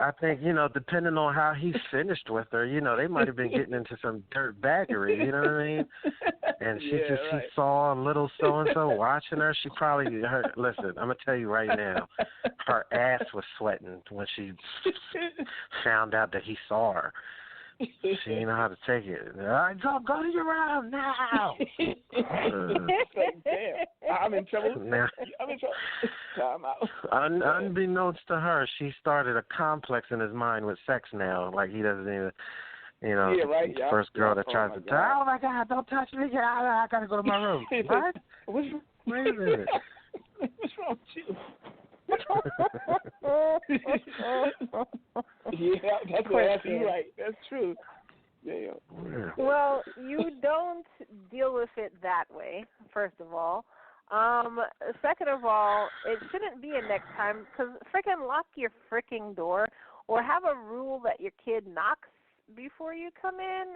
I think, depending on how he finished with her, they might have been getting into some dirt baggery, you know what I mean? And she saw a little so-and-so watching her. She probably listen, I'm going to tell you right now, her ass was sweating when she found out that he saw her. She didn't know how to take it. Go to your room now. Damn, I'm in trouble. Now, Time out. Unbeknownst to her, she started a complex in his mind with sex now. Like he doesn't even, the first girl that tries to touch. Oh my God! Don't touch me! I gotta go to my room. What? Wait a minute. What's wrong with you? That's what I feel right. That's true. Yeah. Well, you don't deal with it that way, first of all. Second of all, it shouldn't be a next time because freaking lock your freaking door or have a rule that your kid knocks before you come in.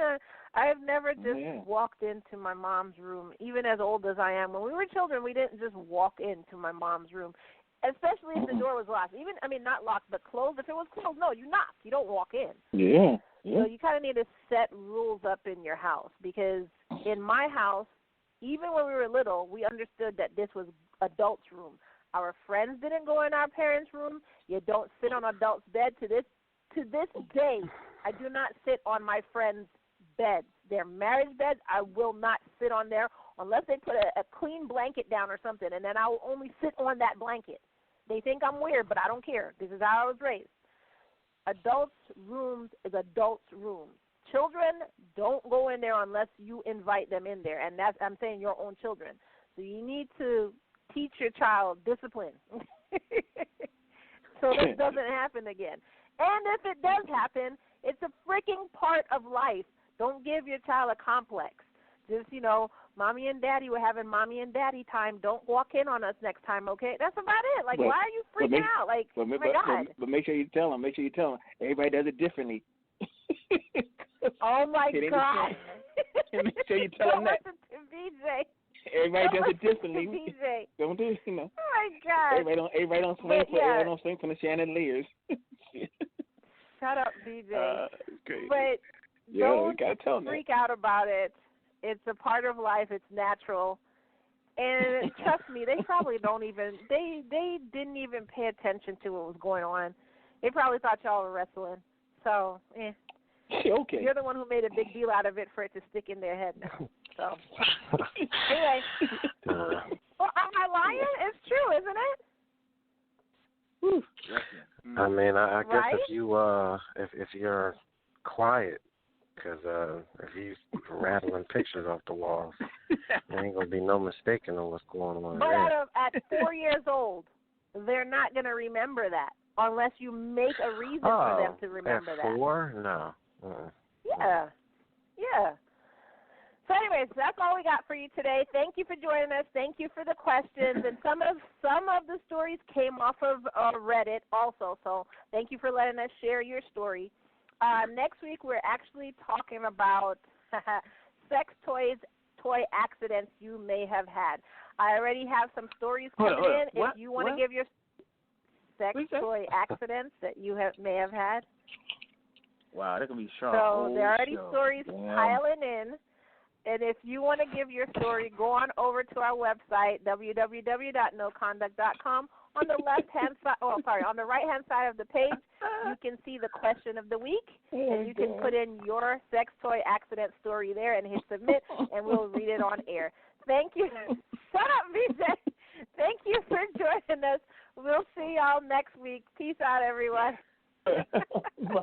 I've never just walked into my mom's room, even as old as I am. When we were children, we didn't just walk into my mom's room. Especially if the door was locked. Not locked, but closed. If it was closed, no, you knock. You don't walk in. Yeah. So you kind of need to set rules up in your house because in my house, even when we were little, we understood that this was adults' room. Our friends didn't go in our parents' room. You don't sit on adults' bed. To this day, I do not sit on my friends' beds. Their marriage beds, I will not sit on there unless they put a clean blanket down or something, and then I will only sit on that blanket. They think I'm weird, but I don't care. This is how I was raised. Adults' rooms is adults' rooms. Children don't go in there unless you invite them in there, and I'm saying your own children. So you need to teach your child discipline so this doesn't happen again. And if it does happen, it's a freaking part of life. Don't give your child a complex. Just, mommy and daddy were having mommy and daddy time. Don't walk in on us next time, okay? That's about it. Like, why are you freaking out? Like, oh, my God. But make sure you tell them. Everybody does it differently. Oh, my God. Make sure you tell them that. Don't listen to BJ. Everybody does it differently. BJ. Don't do it, Oh, my God. Everybody don't swing from the chandeliers. Shut up, BJ. Crazy. But Don't gotta tell them freak out about it. It's a part of life. It's natural. And trust me, they probably don't even, they didn't even pay attention to what was going on. They probably thought y'all were wrestling. So, Okay. You're the one who made a big deal out of it for it to stick in their head now. So, anyway. Well, am I lying? It's true, isn't it? I mean, I guess right? if you're quiet, because if you rattling pictures off the walls, there ain't gonna be no mistaking on what's going on. But at 4 years old, they're not gonna remember that unless you make a reason for them to remember that. At 4? No. Yeah. So anyways, that's all we got for you today. Thank you for joining us. Thank you for the questions. And some of the stories came off of Reddit also. So thank you for letting us share your story. Next week we're actually talking about sex toy accidents you may have had. I already have some stories coming in. If you want to give your sex toy accidents that you may have had. Wow, that can be sharp. So there are already stories piling in. And if you want to give your story, go on over to our website, www.noconduct.com. On the left-hand side, on the right-hand side of the page, you can see the question of the week, and you can put in your sex toy accident story there and hit submit, and we'll read it on air. Thank you. Shut up, BJ. Thank you for joining us. We'll see y'all next week. Peace out, everyone. Bye.